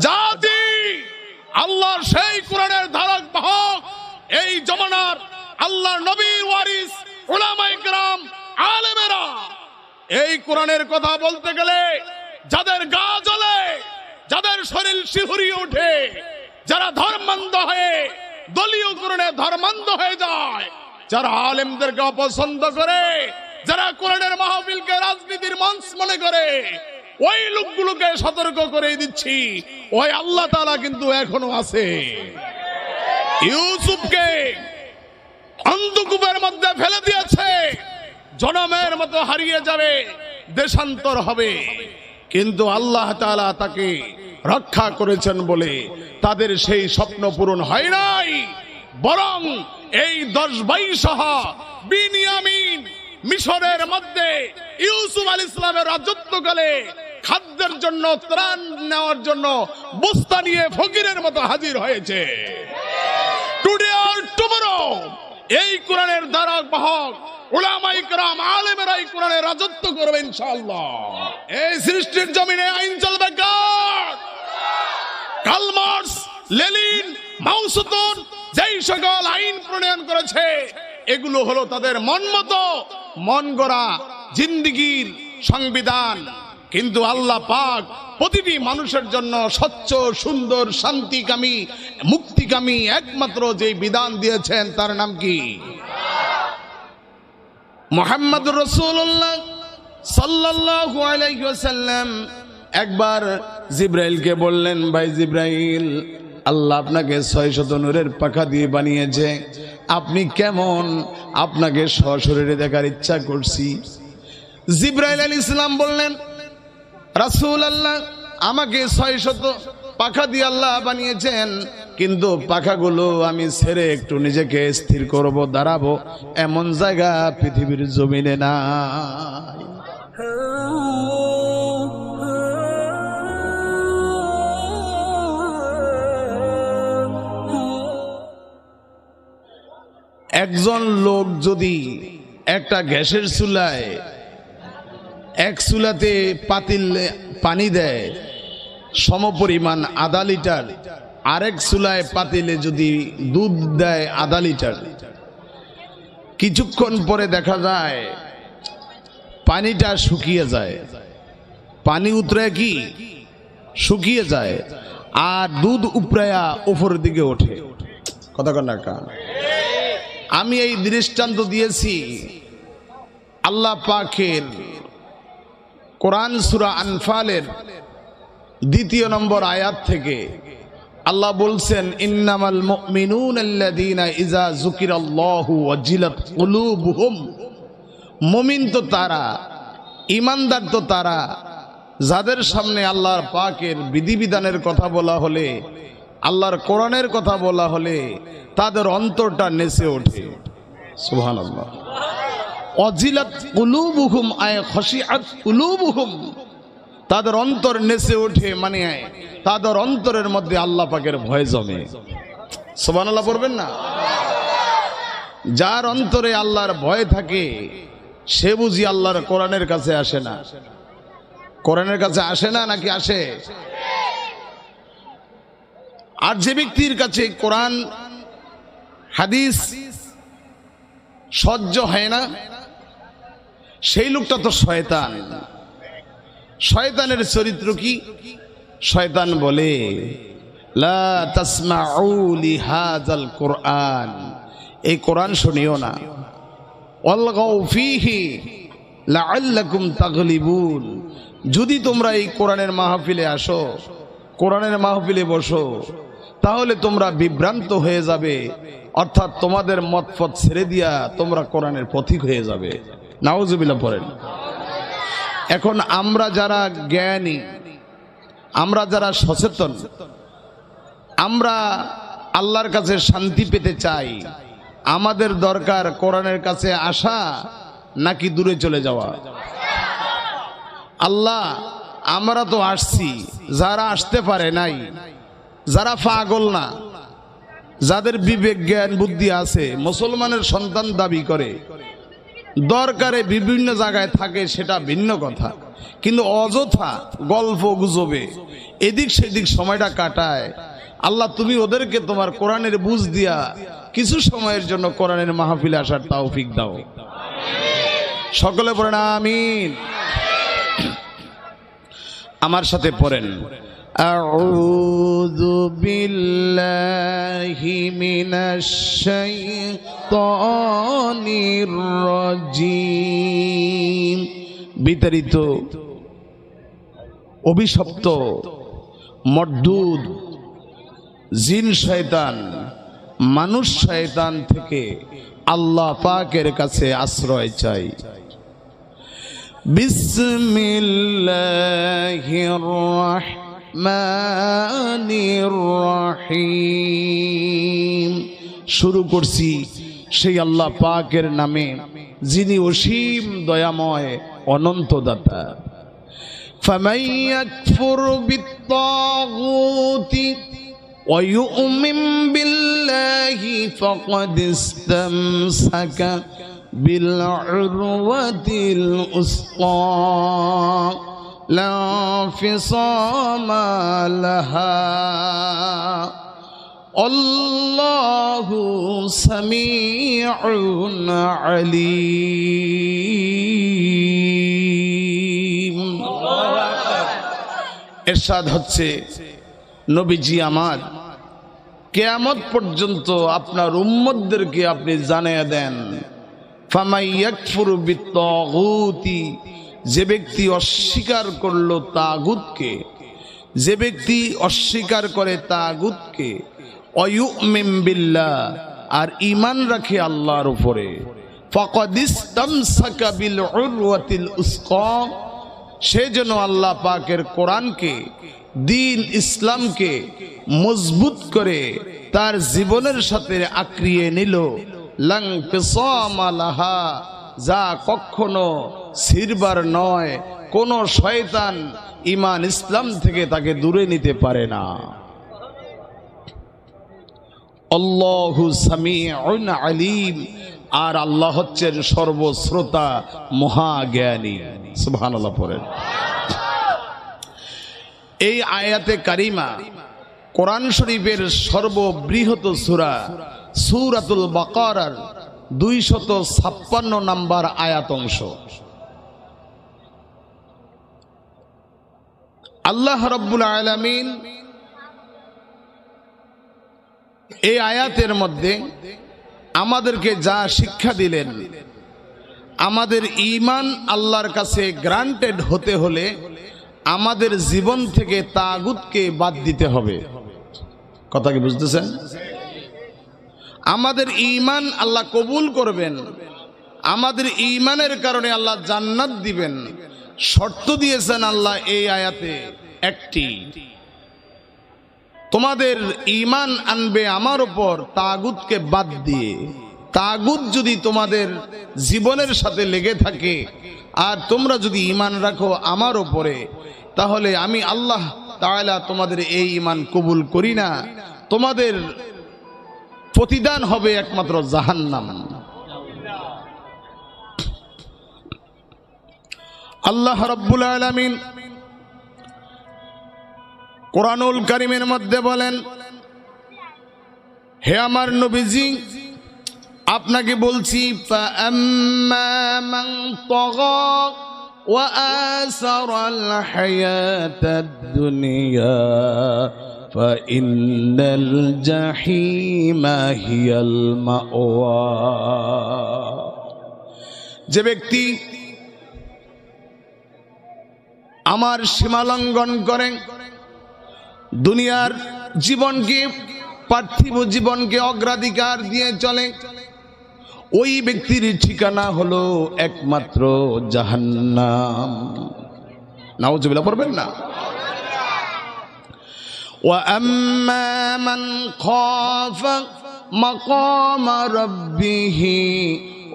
জাতি আল্লাহর সেই কোরআনের ধারক বাহক এই জমানার আল্লাহর নবীর ওয়ারিস উলামায়ে কেরাম আলেমেরা এই কোরআনের কথা বলতে গেলে যাদের গা জ্বলে, যাদের শরীর শিহরিয়ে ওঠে, যারা ধর্মান্ধ হয়ে দলীয় কোরআনে ধর্মান্ধ হয়ে যায়, যারা আলেমদেরকে অপছন্দ করে, যারা কোরআনের মাহফিলকে রাজনীতির মঞ্চ মনে করে, ওই লোকগুলোকে সতর্ক করে দিচ্ছি, ওই আল্লাহ তাআলা কিন্তু এখনো আছে। ইউসুফকে অন্ধকূপের মধ্যে ফেলে দিয়েছে, জনমের মতো হারিয়ে যাবে, দেশান্তর হবে, কিন্তু আল্লাহ তাআলা তাকে রক্ষা করেছেন বলে তাদের সেই স্বপ্ন পূরণ হয় নাই, বরং এই 10 ভাই সহ বিনিয়ামিন মিশরের মধ্যে ইউসুফ আলাইহিস সালামের রাজত্বকালে খাদ্যের জন্য, ত্রাণ নেওয়ার জন্য বস্তা নিয়ে ফকিরের মতো হাজির হয়েছে। টুডে অর টুমরো এই কোরআনের ধারক বাহক উলামায়ে কেরাম আলেমেরা এই কোরআনের রাজত্ব করবে ইনশাআল্লাহ। এই সৃষ্টির জমিনে আইন চলবে কার? কার্ল মার্কস, লেনিন, মাও সেতুং যেই সকল আইন প্রণয়ন করেছে এগুলো হলো তাদের মন মতো মন গড়া জিন্দেগির সংবিধান, কিন্তু আল্লাহ পাক প্রতিটি মানুষের জন্য স্বচ্ছ, সুন্দর, শান্তিকামী, মুক্তিকামী একমাত্র যে বিধান দিয়েছেন তার নাম কি? মুহাম্মদুর রাসূলুল্লাহ সাল্লাল্লাহু আলাইহি ওয়াসাল্লাম একবার জিবরাইলকে বললেন, ভাই জিবরাইল, আল্লাহ আপনাকে 600 নূরের পাখা দিয়ে বানিয়েছে, আপনি কেমন? আপনাকে সশরীরে দেখার ইচ্ছা করছি। জিবরাইল আলাইহিস সালাম বললেন, রাসূলুল্লাহ, আমাকে 600 পাখা দিয়ে আল্লাহ বানিয়েছেন, কিন্তু পাখাগুলো আমি ছেড়ে একটু নিজেকে স্থির করব, দাঁড়াবো, এমন জায়গা পৃথিবীর জমিনে নাই। একজন লোক যদি একটা গ্যাসের চুলায় এক চুলাতে পাতিল পানি দেয় সমপরিমাণ আধা লিটার, আরেক চুলায় পাতিলে যদি দুধ দেয় আধা লিটার, কিছুক্ষণ পরে দেখা যায় পানিটা শুকিয়ে যায়, পানি উতরে কি শুকিয়ে যায়, আর দুধ উপরায়া উপরের দিকে ওঠে। কথা কন না? আমি এই দৃষ্টান্ত দিয়েছি আল্লাহ পাকের কোরআন সূরা আনফালের 2 নম্বর আয়াত থেকে। আল্লাহ বলছেন, ইন্নামাল মুমিনুনা আল্লাযীনা ইযা যুকিরাল্লাহু ওয়াজিলাত কুলুবুহুম। মুমিন তো তারা, ঈমানদার তো তারা, যাদের সামনে আল্লাহর পাকের বিধিবিধানের কথা বলা হলে, আল্লাহর কোরআনের কথা বলা হলে তাদের অন্তরটা নেচে ওঠে। সুবহানাল্লাহ। ওয়াজিলাত কুলুবুহুম আয় খাশিআত কুলুবুহুম, তাদের অন্তর নেচে ওঠে, মানে তাদের অন্তরের মধ্যে আল্লাহ পাকের ভয় জমে। সুবহানাল্লাহ পড়বেন না? যার অন্তরে আল্লাহর ভয় থাকে সে বুঝি আল্লাহর কোরআনের কাছে আসে না? কোরআনের কাছে আসে না নাকি আসে? আর যে ব্যক্তির কাছে কোরআন হাদিস সহ্য হয় না সেই লোকটা তো শয়তান। শয়তানের চরিত্র কি? শয়তান বলে, লা তাসমাউ লিহাযাল কুরআন, এই কোরআন শুনিও না, ওয়ালগাউ ফীহি লাআল্লাকুম তাগলিবুন, যদি তোমরা এই কোরআনের মাহফিলে আসো, কোরআনের মাহফিলে বসো, তাহলে তোমরা বিভ্রান্ত হয়ে যাবে, অর্থাৎ তোমাদের মতপথ ছেড়ে দিয়া তোমরা কোরআনের পথিক হয়ে যাবে। নাউজুবিল্লাহ পড়েন। এখন আমরা যারা জ্ঞানী, আমরা যারা সচেতন, আমরা আল্লাহর কাছে শান্তি পেতে চাই, আমাদের দরকার কোরআনের কাছে আসা নাকি দূরে চলে যাওয়া? আল্লাহ, আমরা তো আসছি, যারা আসতে পারে নাই, যারা পাগল না, যাদের বিবেক জ্ঞান বুদ্ধি আছে, মুসলমানের সন্তান দাবি করে, দরকারে বিভিন্ন জায়গায় থাকে, সেটা ভিন্ন কথা, কিন্তু অযথা গল্প গুজবে এদিক সেদিক সময়টা কাটায়। আল্লাহ তুমি ওদেরকে তোমার কোরআনের বুঝ দিয়া কিছু সময়ের জন্য কোরআনের মাহফিলে আসার তৌফিক দাও। সকলে পড়েন আমিন। আমার সাথে পড়েন আউযু বিল্লাহি মিনাশ শাইতানির রাজিম। বিতাড়িত, অভিশপ্ত, মরদুদ জিন শয়তান, মানুষ শয়তান থেকে আল্লাহ পাকের কাছে আশ্রয় চাই। বিসমিল্লাহির রাহমানির রাহিম। শুরু করছি সেই আল্লাহ পাকের নামে যিনি অসীম দয়াময় অনন্ত দাতা। ফামান ইয়াকফুর বিত্তাগুতি ওয়া ইউমিন বিল্লাহি ফাকাদ ইসতামসাকা বিল উরওয়াতিল উসকা লা ফিসামা লাহা আল্লাহু সামিউন আলীম। ইরশাদ হচ্ছে, নবীজি আমার কিয়ামত পর্যন্ত আপনার উম্মতদেরকে আপনি জানিয়ে দেন, ফামান ইয়াকফুরু বিত্তাগুতি, যে ব্যক্তি অস্বীকার করলো তাগুতকে, যে ব্যক্তি অস্বীকার করে তাগুতকে, ওয়ায়ুমিন বিল্লাহ, আর ঈমান রাখে আল্লাহর উপরে, ফাকাদ ইসতামসাকা বিল উরওয়াতিল উসকা, সে যেন আল্লাহ পাকের কোরআনকে, দ্বীন ইসলামকে মজবুত করে তার জীবনের সাথে আঁকড়িয়ে নিল। লাং ফিসামা লাহা, যা কখনো ছিড়বার নয়, কোন শয়তান ঈমান ইসলাম থেকে তাকে দূরে নিতে পারে না। আল্লাহু সামিউন আলীম, আর আল্লাহ হচ্ছেন সর্বশ্রোতা মহাজ্ঞানী। সুবহানাল্লাহ পড়েন। এই আয়াতে কারিমা কোরআন শরীফের সর্ববৃহৎ সূরা সূরাতুল বাকারার 256 নম্বর আয়াত অংশ। আল্লাহ রাব্বুল আলামিন এই আয়াতের মধ্যে আমাদেরকে যা শিক্ষা দিলেন, আমাদের ঈমান আল্লাহর কাছে গ্রান্টেড হতে হলে আমাদের জীবন থেকে তাগুতকে বাদ দিতে হবে। কথা কি বুঝতেছেন? আমাদের ঈমান আল্লাহ কবুল করবেন, আমাদের ঈমানের কারণে আল্লাহ জান্নাত দিবেন। শর্ত দিয়েছেন আল্লাহ এই আয়াতে একটি, তোমাদের ঈমান আনবে আমার উপর তাগুতকে বাদ দিয়ে। তাগুত যদি তোমাদের জীবনের সাথে লেগে থাকে আর তোমরা যদি ঈমান রাখো আমার উপরে, তাহলে আমি আল্লাহ তাআলা তোমাদের এই ঈমান কবুল করি না, তোমাদের প্রতিদান হবে একমাত্র জাহান্নাম। আল্লাহ রাব্বুল আলামিন কোরআনুল কারীমের মধ্যে বলেন, হে আমার নবীজি, আপনাকে বলছি, ফাআম্মা মান তাগা ওয়া আসারাল হায়াতাদ দুনিয়া ফাইন্নাল জাহিমা হিয়াল মাওয়া। যে ব্যক্তি আমার সীমালঙ্ঘন করেন, দুনিয়ার জীবনকে, পার্থিব জীবনকে অগ্রাধিকার দিয়ে চলে, ওই ব্যক্তির ঠিকানা হলো একমাত্র জাহান্নাম। নাউজুবিল্লাহ পড়বেন না। ওয়া আম্মা মান খাফা মাকামা রাব্বিহি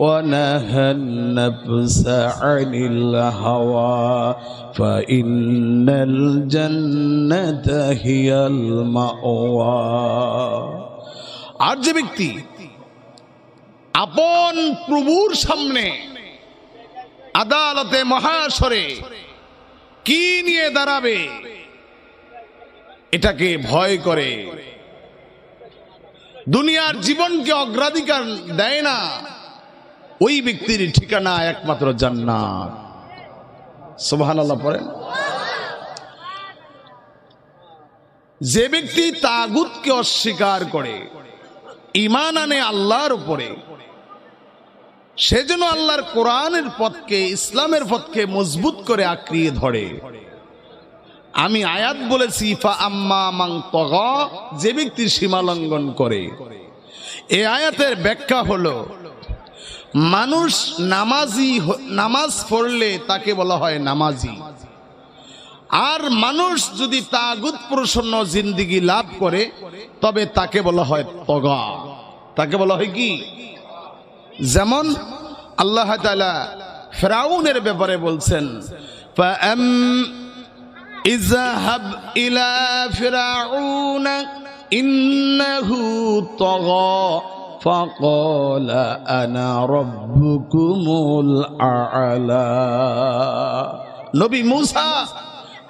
ওয়া নাহান নাফসা আনিল হাওয়া ফাইন্নাল জান্নাতা হিয়াল মাওয়া। আর যে ব্যক্তি আপন প্রভুর সামনে আদালতে মহাশরে কি নিয়ে দাঁড়াবে এটাকে ভয় করে, দুনিয়ার জীবনকে অগ্রাধিকার দেয় না, ওই ব্যক্তির ঠিকানা একমাত্র জান্নাত। সুবহানাল্লাহ পড়েন। যে ব্যক্তি তাগুতকে অস্বীকার করে, ঈমান আনে আল্লাহর উপরে, সেজন্য আল্লাহর কোরআনের পথকে, ইসলামের পথকে মজবুত করে আঁকড়িয়ে ধরে। আমি আয়াত বলেছি ফা আম্মা মান তাগা, যে ব্যক্তি সীমা লঙ্ঘন করে। এই আয়াতের ব্যাখ্যা হলো, মানুষ নামাজ পড়লে তাকে বলা হয় নামাজি, আর মানুষ যদি তাগুত প্রসন্ন জিন্দেগি লাভ করে তবে তাকে বলা হয় তগা, তাকে বলা হয় কি? যেমন আল্লাহ তাআলা ফিরআউনের ব্যাপারে বলছেন, ইযহাব ইলা ফিরআউন ইন্নাহু তাগা ফাকালা আনা রাব্বুকুমুল আ'লা। নবী মূসা,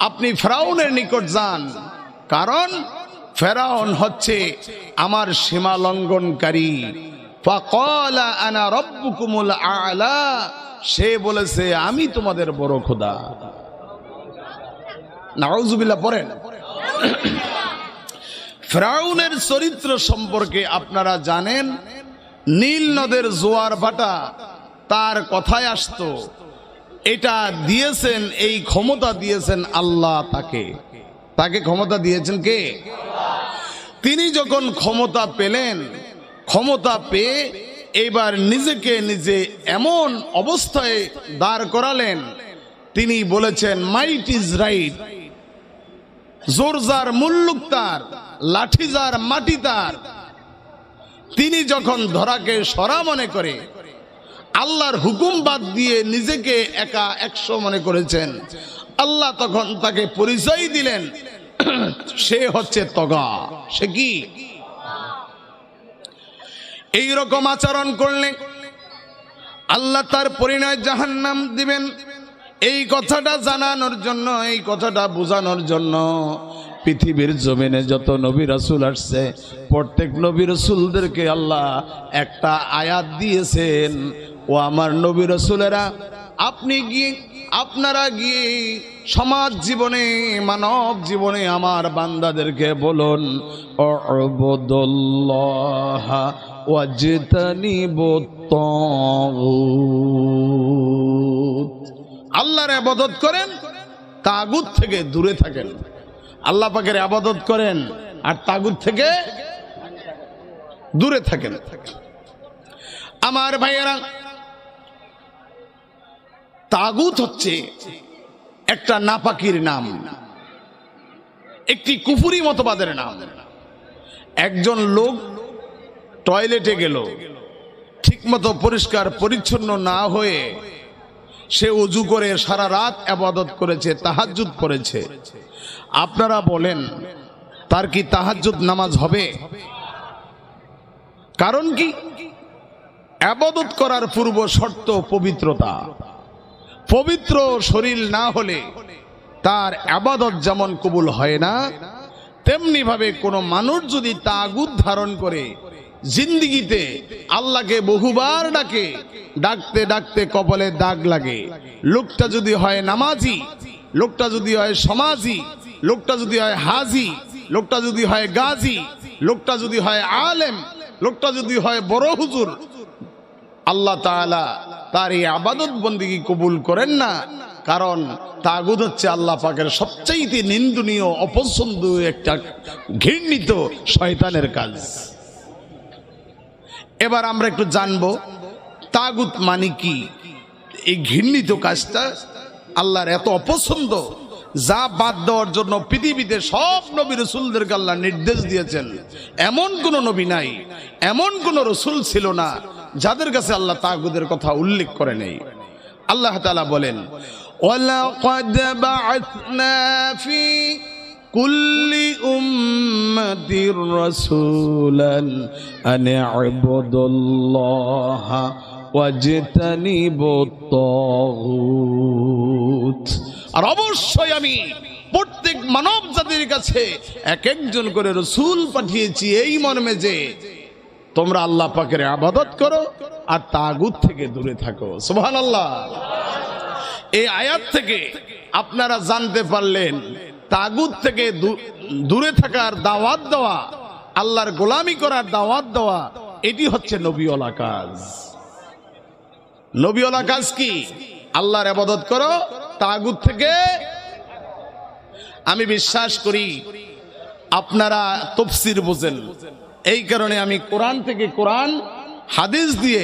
আপনি ফিরআউনের নিকট যান, কারণ ফিরআউন হচ্ছে আমার সীমা লঙ্ঘনকারী। ফাকালা আনা রাব্বুকুমুল আ'লা, সে বলেছে আমি তোমাদের বড় খোদা। নাউযুবিল্লাহ পড়েন। ফিরআউনের চরিত্র সম্পর্কে আপনারা জানেন, নীল নদের জোয়ার ভাটা তার কথায় আসতো, এটা দিয়েছেন, এই ক্ষমতা দিয়েছেন আল্লাহ তাকে। তাকে ক্ষমতা দিয়েছেন কে? তিনি যখন ক্ষমতা পেলেন, ক্ষমতা পেয়ে এবার নিজেকে নিজে এমন অবস্থায় দাঁড় করালেন, তিনি বলেছেন মাইট ইজ রাইট, জোর যার মুল্লুক তার, লাঠি যার মাটি তার। তিনি যখন ধরাকে সরা মনে করে আল্লাহর হুকুম বাদ দিয়ে নিজেকে একা 100 মনে করেছেন, আল্লাহ তখন তাকে পরিচয় দিলেন সে হচ্ছে তগা। সে কি? এই রকম আচরণ করলে আল্লাহ তার পরিণয় জাহান্নাম দিবেন। এই কথাটা জানানোর জন্য, এই কথাটা বোঝানোর জন্য পৃথিবীর জমিনে যত নবী রাসূল আসছে, প্রত্যেক নবী রাসূলদেরকে আল্লাহ একটা আয়াত দিয়েছেন, ও আমার নবী রাসূলেরা, আপনারা গিয়ে সমাজ জীবনে, মানব জীবনে আমার বান্দাদেরকে বলুন, উবুদুল্লাহ ওয়াজতানিবুত তাগুত, আল্লাহর ইবাদত করেন, তাগুত থেকে দূরে থাকেন। আল্লাহ পাকের ইবাদত করেন আর তাগুত থেকে দূরে থাকেন। আমার ভাইয়েরা, তাগুত হচ্ছে একটা নাপাকির নাম, একটি কুফরি মতবাদের নাম। একজন লোক টয়লেটে গেল, ঠিকমতো পরিষ্কার পরিচ্ছন্ন না হয়ে সে ওযু করে সারা রাত ইবাদত করেছে, তাহাজ্জুদ পড়েছে। আপনারা বলেন তার কি তাহাজ্জুদ নামাজ হবে? কারণ কি? ইবাদত করার পূর্ব শর্ত পবিত্রতা। পবিত্র শরীর না হলে তার ইবাদত যেমন কবুল হয় না, তেমনি ভাবে কোনো মানুষ যদি তাগুত ধারণ করে জিন্দেগিতে আল্লাহকে বহুবার ডাকে, ডাকতে ডাকতে কপালে দাগ লাগে। লোকটা যদি হয় নামাজি, লোকটা যদি হয় সমাজি, লোকটা যদি হয় হাজি, লোকটা যদি হয় গাজী, লোকটা যদি হয় আলেম, লোকটা যদি হয় বড় হুজুর, আল্লাহ তাআলা তার এই ইবাদত বন্দেগী কবুল করেন না। কারণ তাগুত হচ্ছে আল্লাহ পাকের সবচাইতে নিন্দনীয়, অপছন্দনীয়, একটা ঘৃণিত শয়তানের কাজ। এবার আমরা একটু জানবো তাগুত মানে কি। এই ঘৃণিত কাজটা আল্লাহর এত অপছন্দ, যা বাদ দেওয়ার জন্য পৃথিবীতে সব নবী রাসূলদেরকে আল্লাহ নির্দেশ দিয়েছেন। এমন কোন নবী নাই, এমন কোন রাসূল ছিল না যাদের কাছে আল্লাহ তাগুতের কথা উল্লেখ করে নেই। আল্লাহ তাআলা বলেন, ওয়ালাকাদ বা'আথনা ফি কুল্লি উম্মাতির রাসূলান আন ইবুদুল্লাহা ওয়াজতানিবুত তাগুত আর অবশ্যই আমি প্রত্যেক মানব জাতির কাছে এক একজন করে রাসূল পাঠিয়েছি এই মর্মে যে তোমরা আল্লাহ পাকের ইবাদত করো আর তাগুত থেকে দূরে থাকো। সুবহানাল্লাহ। এই আয়াত থেকে আপনারা জানতে পারলেন তাগুত থেকে দূরে থাকার দাওয়াত দেওয়া, আল্লাহর গোলামি করার দাওয়াত দেওয়া, এটি হচ্ছে নবীওয়ালা কাজ। নবীওয়ালা কাজ কি? আল্লাহর ইবাদত করো, তাগুত থেকে। আমি বিশ্বাস করি আপনারা তাফসীর বোঝেন, এই কারণে আমি কোরআন থেকে কোরআন হাদিস দিয়ে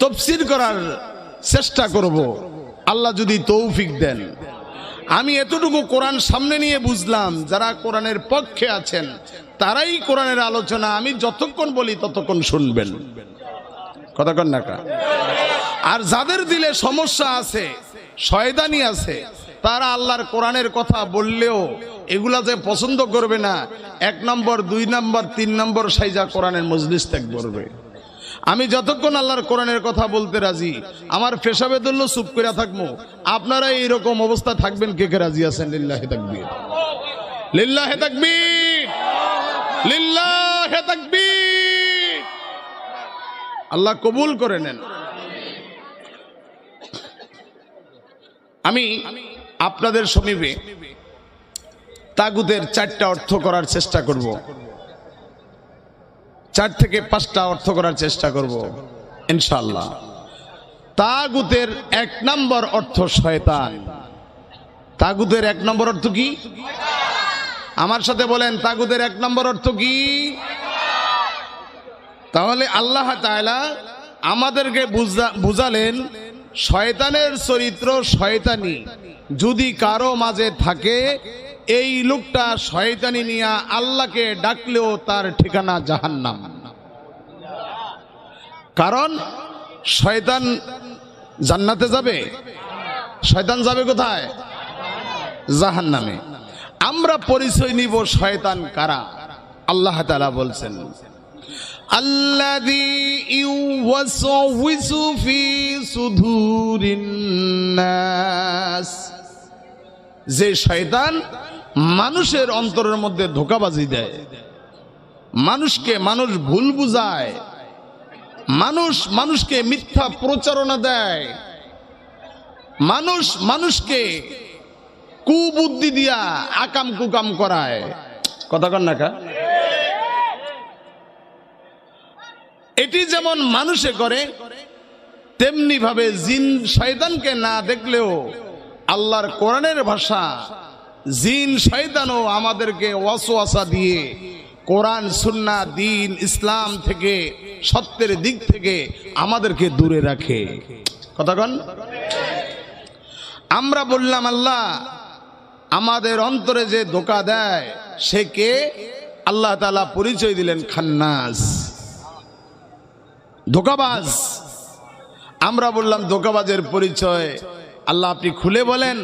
তাফসীর করার চেষ্টা করব, আল্লাহ যদি তৌফিক দেন। আমি এতটুকু কোরআন সামনে নিয়ে বুঝলাম, যারা কোরআনের পক্ষে আছেন তারাই কোরআনের আলোচনা আমি যতক্ষণ বলি ততক্ষণ শুনবেন, কতক্ষণ না। আর যাদের দিলে সমস্যা আছে, শয়তানি আছে, তারা আল্লাহর কোরআনের কথা বললেও এগুলা যে পছন্দ করবে না, 1 নম্বর 2 নম্বর 3 নম্বর সাইজা কোরআনের মজলিস ত্যাগ করবে। আমি যতক্ষণ আল্লাহর কোরআনের কথা বলতে রাজি, আমার পেশাবে ধরলেও চুপ করে থাকবো। আপনারা এইরকম অবস্থা থাকবেন, কে কে রাজি আছেন? লিল্লাহি তাকবীর, লিল্লাহি তাকবীর, লিল্লাহি তাকবীর। আল্লাহ কবুল করে নেন। আমি আপনাদের সমীপে তাগুতের 4টা অর্থ করার চেষ্টা করব, 4 থেকে 5টা অর্থ করার চেষ্টা করব ইনশাআল্লাহ। তাগুতের 1 নম্বর অর্থ শয়তান। তাগুতের 1 নম্বর অর্থ কি? আমার সাথে বলেন, তাগুতের 1 নম্বর অর্থ কি? তাহলে আল্লাহ তাআলা আমাদেরকে বুঝালেন, শয়তানের চরিত্র শয়তানি যদি কারো মাঝে থাকে, এই লোকটা শয়তানি নিয়ে আল্লাহকে ডাকলেও তার ঠিকানা জাহান্নাম। কারণ শয়তান জান্নাতে যাবে, শয়তান যাবে কোথায়? জাহান্নামে। আমরা পরিচয় নিব শয়তান কারা। আল্লাহ তাআলা বলছেন, আল্লাযী ইউওয়াসওয়িসু ফি সুদুরিন নাস, যে শয়তান মানুষের অন্তরের মধ্যে ধোঁকাবাজি দেয়, মানুষ ভুল বুঝায়, মানুষকে মিথ্যা প্রচারণা দেয়, মানুষকে কুবুদ্ধি দিয়া আকাম কুকাম করায়। কথা কন না কা? এটি যেমন মানুষে করে, তেমনি ভাবে জিন শয়তানকে না দেখলেও আল্লাহর কোরআনের ভাষা জিন শয়তানও আমাদেরকে ওয়াসওয়াসা দিয়ে কোরআন সুন্নাহ দ্বীন ইসলাম থেকে, সত্যের দিক থেকে আমাদেরকে দূরে রাখে। কতক্ষণ আমরা বললাম আল্লাহ আমাদের অন্তরে যে ধোঁকা দেয় সে কে? আল্লাহ তাআলা পরিচয় দিলেন খান্নাস, ধোঁকাবাজ। আমরা বললাম ধোঁকাবাজের পরিচয় আল্লাহ আপনি খুলে বলেন।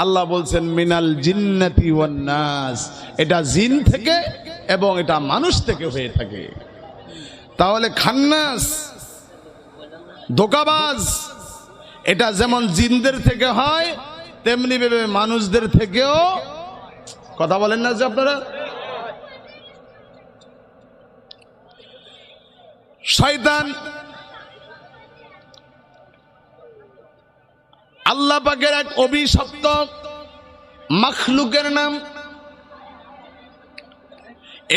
আল্লাহ বলছেন মিনাল জিন্নাতি ওয়ান নাস, এটা জিন থেকে এবং এটা মানুষ থেকে হয়ে থাকে। তাহলে খান্নাস ধোঁকাবাজ এটা যেমন জিনদের থেকে হয়, তেমনি ভাবে মানুষদের থেকেও। কথা বলেন না যে আপনারা? শয়তান আল্লাহ পাকের এক অভিশপ্ত মাখলুকের নাম।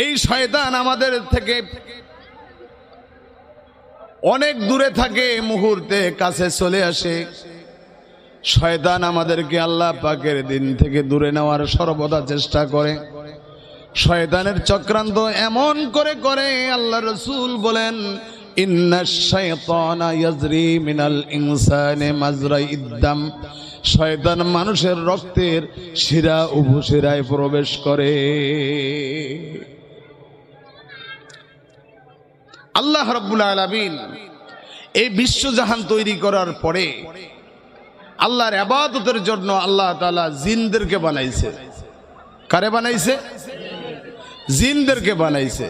এই শয়তান আমাদের থেকে অনেক দূরে থাকে, মুহূর্তে কাছে চলে আসে। শয়তান আমাদেরকে আল্লাহ পাকের দিন থেকে দূরে নেওয়ার সর্বদা চেষ্টা করে। শয়তানের চক্রান্ত এমন করে করে আল্লাহ রাসূল বলেন, ইন্নাশ শাইতানা ইয়াজরি মিনাল ইনসানি মাজরাইদ দাম, শয়তান মানুষের রক্তের শিরা উপশিরায় প্রবেশ করে। আল্লাহ রাব্বুল আলামিন এই বিশ্বজাহান তৈরি করার পরে আল্লাহর ইবাদতের জন্য আল্লাহ তাআলা জিনদেরকে বানাইছে। কারে বানাইছে? জিনদেরকে বানাইছে।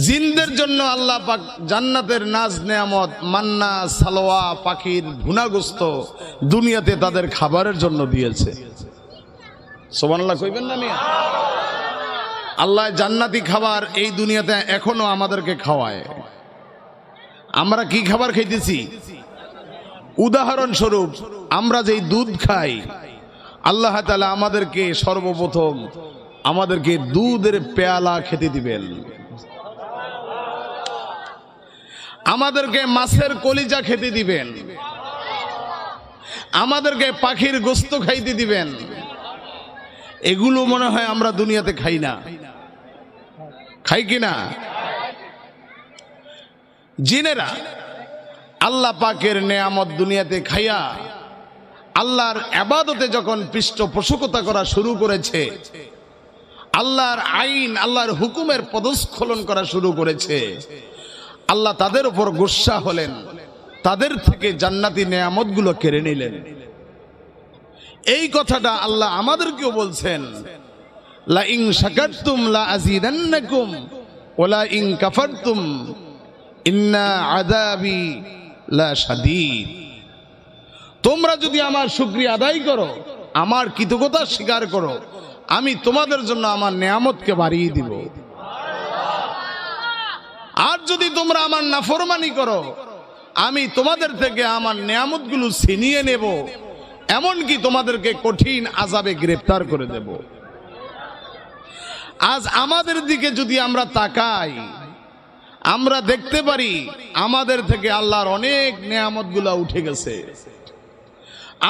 জিনদের জন্য আল্লাহ পাক জান্নাতের নাজ নেয়ামত, মান্না সালোয়া, পাখির ভুনাগোস্ত দুনিয়াতে তাদের খাবারের জন্য দিয়েছে। সুবহানাল্লাহ কইবেন না মিয়া? আল্লাহ জান্নাতি খাবার এই দুনিয়াতে এখনো আমাদেরকে খাওয়ায়। আমরা কি খাবার খাইতেছি? উদাহরণস্বরূপ আমরা যেই দুধ খাই, আল্লাহ তাআলা আমাদেরকে সর্বপ্রথম আমাদেরকে দুধের পেয়ালা খেতে দিবেন, আমাদেরকে মাছের কলিজা খেতে দিবেন, আমাদেরকে পাখির গোশত খাইতে দিবেন। এগুলো মনে হয় আমরা দুনিয়াতে খাই না, খাই কিনা? জিনেরা আল্লাহ পাকের নেয়ামত দুনিয়াতে খাইয়া আল্লাহর ইবাদতে যখন পৃষ্ঠপোষকতা করা শুরু করেছে, আল্লাহর আইন আল্লাহর হুকুমের পদস্খলন করা শুরু করেছে, আল্লাহ তাদের উপর গুসা হলেন, তাদের থেকে জান্নাতি নেয়ামতগুলো কেড়ে নিলেন। এই কথাটা আল্লাহ আমাদেরকেও বলছেন, লা ইন শাকারতুম লা আযীদান্নাকুম ওয়া লা ইন কাফারতুম ইন্না আযাবি লা শাদীদ। তোমরা যদি আমার শুকরিয়া আদায় করো, আমার কৃতজ্ঞতা স্বীকার করো, আমি তোমাদের জন্য আমার নেয়ামতকে বাড়িয়ে দিব। আর যদি তোমরা আমার নাফরমানি করো, আমি তোমাদের থেকে আমার নেয়ামতগুলো ছিনিয়ে নেব, এমনকি তোমাদেরকে কঠিন আযাবে গ্রেফতার করে দেব। আজ আমাদের দিকে যদি আমরা তাকাই, আমরা দেখতে পারি আমাদের থেকে আল্লাহর অনেক নেয়ামতগুলো উঠে গেছে,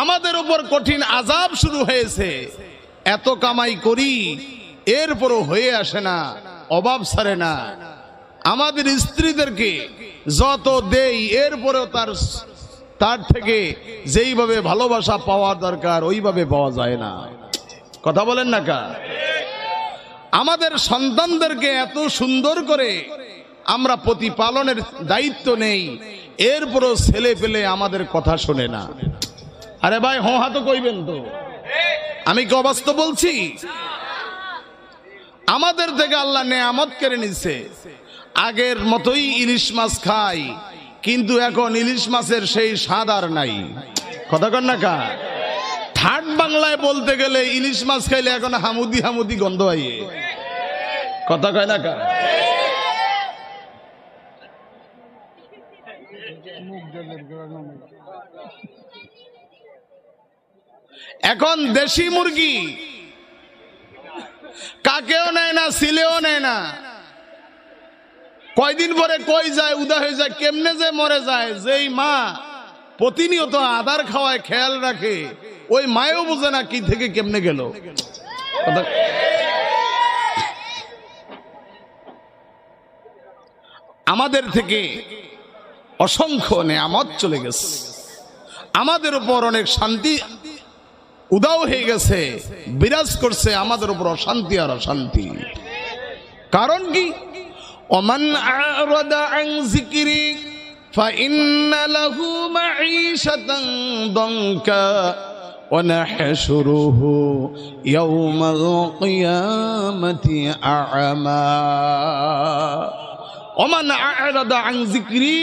আমাদের উপর কঠিন আযাব শুরু হয়েছে। এত কামাই করি, এরপরও হয়ে আসে না, অভাব ছাড়ে না। আমাদের স্ত্রীদেরকে যত দেই, এরপরেও তার থেকে যেইভাবে ভালোবাসা পাওয়ার দরকার ওইভাবে পাওয়া যায় না। কথা বলেন না কা? আমাদের সন্তানদেরকে এত সুন্দর করে আমরা প্রতিপালনের দায়িত্ব নেই, এরপরও ছেলে পেলে আমাদের কথা শোনে না। আরে ভাই হ্যাঁ হাতো কইবেন তো, আমি কি অবাস্তব বলছি? আমাদের থেকে আল্লাহ নেয়ামত কেড়ে নিছে। আগের মতোই ইলিশ মাছ খাই, কিন্তু এখন ইলিশ মাছের সেই স্বাদ আর নাই। কথা কন না কা? ঠাট বাংলায় বলতে গেলে ইলিশ মাছ খাইলে এখন হামুদি হামুদি গন্ধ আইয়ে। কথা কয় না কা? এখন দেশি মুরগি কাকেও নেয় না, ছিলেও নেয় না। কয়দিন পরে কই যায়, উদা হয়ে যায়, কেমনে যে মরে যায়। যেই মা প্রতিনিয়ত আদার খাওয়ায়, খেয়াল রাখে, ওই মায়েও বোঝে না কি থেকে কেমনে গেল। আমাদের থেকে অসংখ্য নেয়ামত চলে গেছে, আমাদের উপর অনেক শান্তি উদাও হয়ে গেছে, বিরাজ করছে আমাদের উপর অশান্তি আর অশান্তি। কারণ কি? ওমান আরাদা আন যিকরি ফাইন্না লাহু মাঈশাতান দানকা ওয়া নাহশুরুহু ইয়াওমাল কিয়ামাতি আ'মা। ওমান আরাদা আন যিকরি,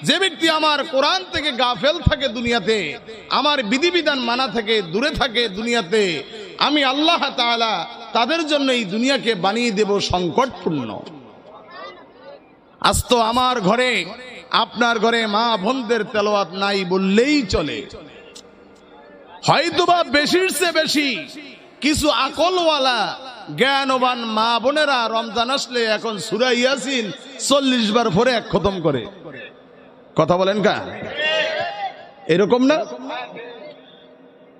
যে ব্যক্তি আমার কোরআন থেকে গাফেল থাকে দুনিয়াতে, আমার বিধিবিধান মানা থেকে দূরে থাকে দুনিয়াতে, আমি আল্লাহ তাআলা তাদের জন্য এই দুনিয়াকে বানিয়ে দেব সংকটপূর্ণ। আজ তো আমার ঘরে, আপনার ঘরে মা বোনদের তেলাওয়াত নাই বললেই চলে। হয়তোবা বেশির চেয়ে বেশি কিছু আকলওয়ালা জ্ঞানবান মা বোনেরা রমজান আসলে এখন সূরা ইয়াসিন 40 বার পরে এক খতম করে। কথা বলেন কা? এরকম না?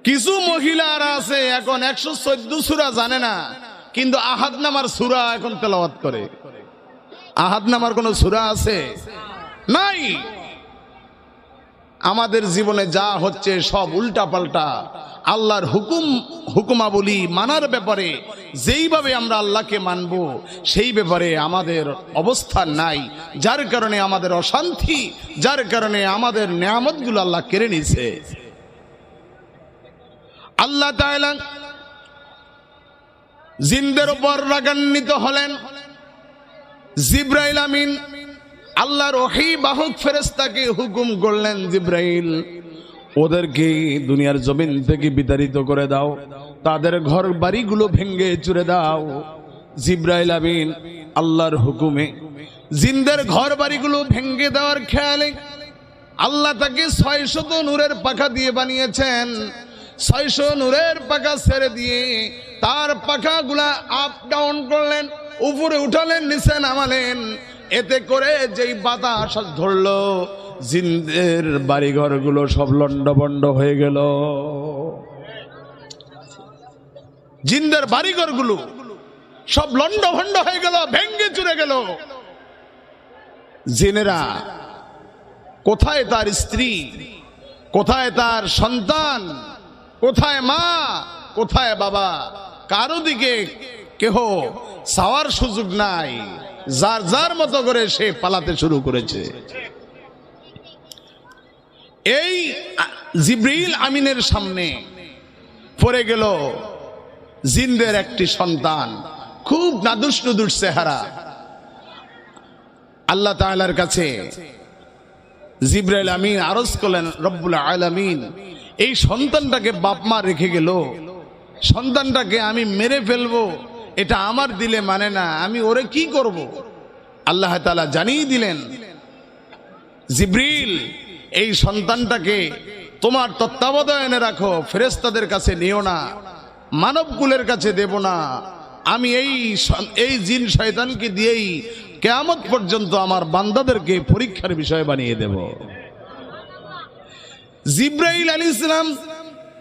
কিছু মহিলারা আছে এখন 114 সূরা জানে না, কিন্তু আহাদ নামার সূরা এখন তেলাওয়াত করে। আহাদ নামার কোন সূরা আছে? নাই। আমাদের জীবনে যা হচ্ছে সব উল্টা পাল্টা। আল্লাহর হুকুমাবলী মানার ব্যাপারে যেইভাবে আমরা আল্লাহকে মানব, সেই ব্যাপারে আমাদের অবস্থান নাই, যার কারণে আমাদের অশান্তি, যার কারণে আমাদের নেয়ামতগুলো আল্লাহ কেড়ে নিছে। আল্লাহ তাআলা জিনদের উপর রাগান্বিত হলেন। জিবরাইল আমিন আল্লাহর ওহী বাহক ফেরেশতাকে হুকুম করলেন, জিবরাইল ওদেরকে দুনিয়ার জমিন থেকে বিতাড়িত করে দাও, তাদের ঘর বাড়িগুলো ভেঙে চুরে দাও। জিবরাইল আমিন আল্লাহর হুকুমে জিনদের ঘর বাড়িগুলো ভেঙে দেওয়ার খেয়ালে আল্লাহ তাকে 600 নূরের পাখা দিয়ে বানিয়েছেন। 600 নূরের পাখা ছেড়ে দিয়ে তার পাখাগুলা আপ ডাউন করলেন, উপরে উঠালেন, নিচে নামালেন। এতে করে যেই বাতাস ধরলো, জিনদের বাড়িঘরগুলো সব লন্ডভন্ড হয়ে গেল। জিনদের বাড়িঘরগুলো সব লন্ডভন্ড হয়ে গেল, ভেঙ্গে চুরে গেল। জিনেরা কোথায় তার স্ত্রী, কোথায় তার সন্তান, কোথায় মা, কোথায় বাবা, কারো দিকে কেহ চাওয়ার সুযোগ নাই। যার যার মতো করে সে পালাতে শুরু করেছে। এই জিবরিল আমিনের সামনে পড়ে গেল জিনদের একটি সন্তান, খুব নাদুস নুদুস চেহারা। আল্লাহ তাআলার কাছে জিবরাইল আমিন আরজ করলেন, রব্বুল আলামিন এই সন্তানটাকে বাপ মা রেখে গেল, সন্তানটাকে আমি মেরে ফেলবো, এটা আমার দিলে মানে না, আমি ওরে কি করব? আল্লাহ তাআলা জানিয়ে দিলেন, জিবরিল এই সন্তানটাকে তোমার তত্ত্বাবধানে রাখো, ফেরেশতাদের কাছে নিও না, মানবকুলের কাছে দেব না। আমি এই জিন শয়তানকে দিয়েই কিয়ামত পর্যন্ত আমার বান্দাদেরকে পরীক্ষার বিষয় বানিয়ে দেব। জিবরাইল আলাইহিস সালাম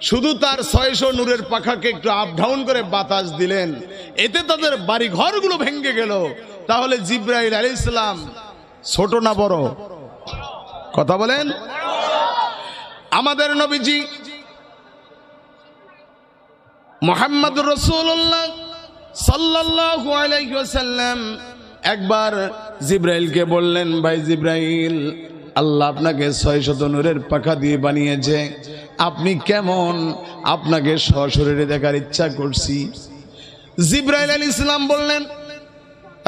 শুধু তার 600 নূরের পাখাকে একটু আপ ডাউন করে বাতাস দিলেন, এতে তাদের বাড়ি ঘরগুলো ভেঙে গেল। তাহলে জিবরাইল আলাইহিস সালাম ছোট না বড়? কথা বলেন। আমাদের নবীজি মুহাম্মদুর রাসূলুল্লাহ সাল্লাল্লাহু আলাইহি ওয়াসাল্লাম একবার জিবরাইলকে বললেন, ভাই জিবরাইল, আল্লাহ আপনাকে 600 নূরের পাখা দিয়ে বানিয়েছে, আপনি কেমন? আপনাকে সশরীরে দেখার ইচ্ছা করছি। জিবরাইল আলাইহিস সালাম বললেন,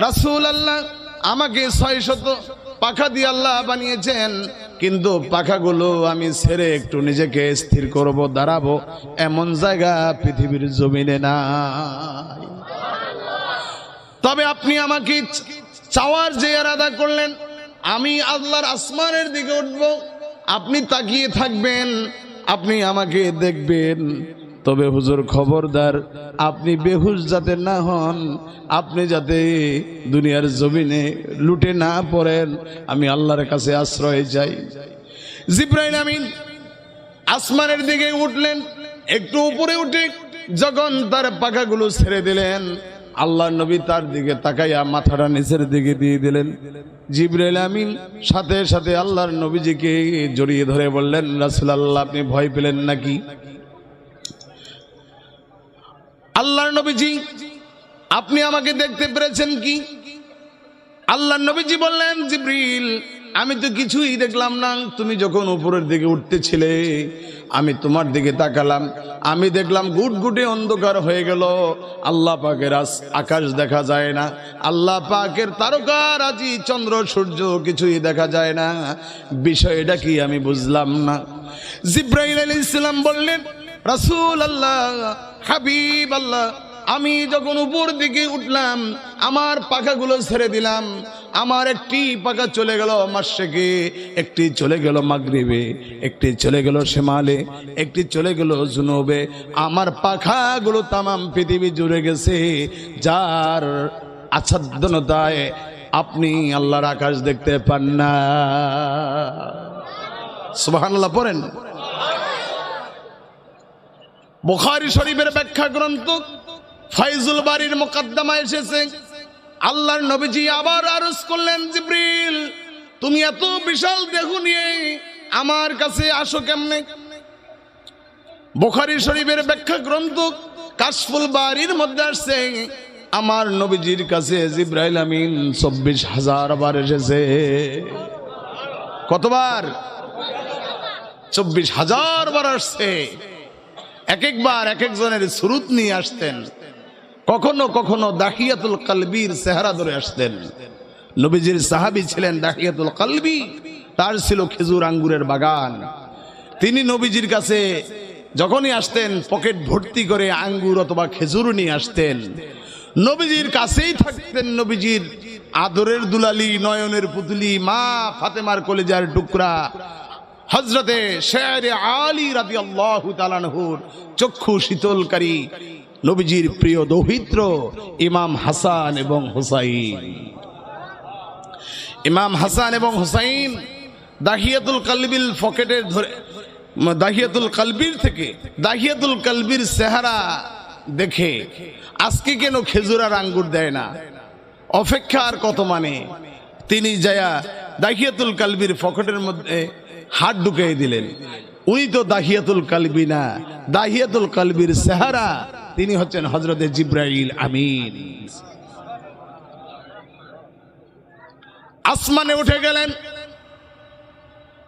রাসূলুল্লাহ, আমাকে 600 পাখা দিয়ে আল্লাহ বানিয়েছেন, কিন্তু পাখাগুলো আমি ছেড়ে একটু নিজেকে স্থির করব, দাঁড়াবো, এমন জায়গা পৃথিবীর জমিনে নাই। তবে আপনি আমাকে চাওয়ার যে ইরাদা করলেন, আমি আল্লাহর আসমানের দিকে উঠব, আপনি তাকিয়ে থাকবেন, আপনি আমাকে দেখবেন। তবে হুজুর খবরদার, আপনি বেহুশ যাতে না হন, আপনি যাতে দুনিয়ার জমিনে লুটে না পড়েন, আমি আল্লাহর কাছে আশ্রয় চাই। জিবরাইল আমিন আসমানের দিকে উঠলেন, একটু উপরে উঠে যখন তার পাখাগুলো ছেড়ে দিলেন, আল্লাহর নবী তার দিকে তাকাইয়া মাথাটা নিচের দিকে দিয়ে দিলেন। জিবরাইল আমিন সাথে সাথে আল্লাহর নবীজিকে জড়িয়ে ধরে বললেন, রাসূলুল্লাহ, আপনি ভয় পেলেন নাকি? আল্লাহর নবীজি, আপনি আমাকে দেখতে পেরেছেন কি? আল্লাহর নবীজি বললেন, জিবরিল, আমি তো কিছুই দেখলাম না। তুমি যখন উপরের দিকে উঠতেছিলে, আমি তোমার দিকে তাকালাম, আমি দেখলাম গুটগুটে অন্ধকার হয়ে গেল। আল্লাহ পাকের আকাশ দেখা যায় না, আল্লাহ পাকের তারকারাজি চন্দ্র সূর্য কিছুই দেখা যায় না। বিষয়টা কি আমি বুঝলাম না। জিবরাইল আলাইহিস সালাম বললেন, রাসূলুল্লাহ, হাবিব আল্লাহ, আমি যখন উপর দিকে উঠলাম, আমার পাখাগুলো ছেড়ে দিলাম, আমার একটি পাখা চলে গেল মাশরিকে, একটি চলে গেল মাগরিবে, একটি চলে গেল শিমালে, একটি চলে গেল জুনুবে। আমার পাখাগুলো তামাম পৃথিবী জুড়ে গেছে, যার আচ্ছাদনতায় আপনি আল্লাহর আকাশ দেখতে পান না। সুবহানাল্লাহ পড়েন। বুখারী শরীফের ব্যাখ্যা গ্রন্থ ফাইজুল বারীর মুকদ্দমায় এসেছে, আল্লাহর নবীজি আবার আরজ করলেন, জিবরিল, তুমি এত বিশাল দেহ নিয়ে আমার কাছে আসো কেমনে? বুখারী শরীফের ব্যাখ্যা গ্রন্থ কাশফুল বারীর মধ্যে আসছে, আমার নবীজির কাছে জিবরাইল আমিন 24,000 বার এসেছে। কতবার? 24,000 বার আসছে। এক একবার এক একজনের সুরুত নিয়ে আসতেন, কখনো কখনো দাহিয়াতুল কলবির চেহারা ধরে আসতেন। নবীজির সাহাবী ছিলেন দাহিয়াতুল কলবি, তার ছিল খেজুর আঙ্গুরের বাগান। তিনি নবীজির কাছে যখনই আসতেন পকেট ভর্তি করে আঙ্গুর অথবা খেজুর নিয়ে আসতেন, নবীজির কাছেই থাকতেন। নবীজির আদরের দুলালি, নয়নের পুতুলি, মা ফাতেমার কলেজার টুকরা হযরতে শেরে আলী রাদিয়াল্লাহু তাআলা আনহুর চক্ষু শীতলকারী নবীজির প্রিয় দৌহিত্র ইমাম হাসান এবং হুসাইন। ইমাম হাসান এবং হুসাইন দাহিয়াতুল কালবিল পকেটের ধরে, দাহিয়াতুল কালবির থেকে দাহিয়াতুল কালবির চেহারা দেখে আজকে কেন খেজুর আর আঙ্গুর দেয় না, অপেক্ষার কত মানে, তিনি যায়া দাহিয়াতুল কালবির পকেটের মধ্যে হাত ঢুকিয়ে দিলেন। উনি তো দাহিয়াতুল কালবি না, দাহিয়াতুল কালবির চেহারা তিনি হচ্ছেন হযরতে জিবরাইল আমিন। আসমানে উঠে গেলেন,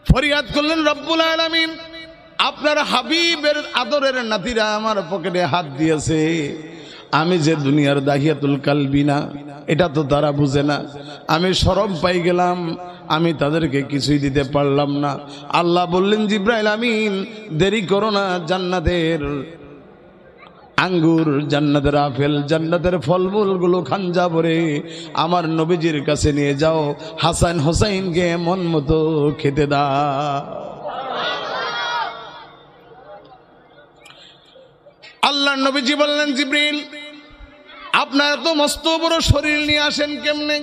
ফরিয়াদ করলেন, রব্বুল আলামিন আপনার হাবিবের আদরের নাতিরা আমার পকেটে হাত দিয়েছে, আমি যে দুনিয়ার দাহিয়াতুল কালবি না এটা তো তারা বুঝে না, আমি শরম পাই গেলাম, আমি তাদেরকে কিছুই দিতে পারলাম না। আল্লাহ বললেন, জিবরাইল আমিন দেরি করো না, জান্নাতের আঙ্গুর, জান্নাতের আপেল, জান্নাতের ফলমূলগুলো খাঞ্জা ভরে আমার নবীজির কাছে নিয়ে যাও, হাসান হোসাইনকে মন মতো খেতে দাও। আল্লাহর নবীজি বললেন, জিবরিল আপনারা তো মস্ত বড় শরীর নিয়ে আসেন কেমনে?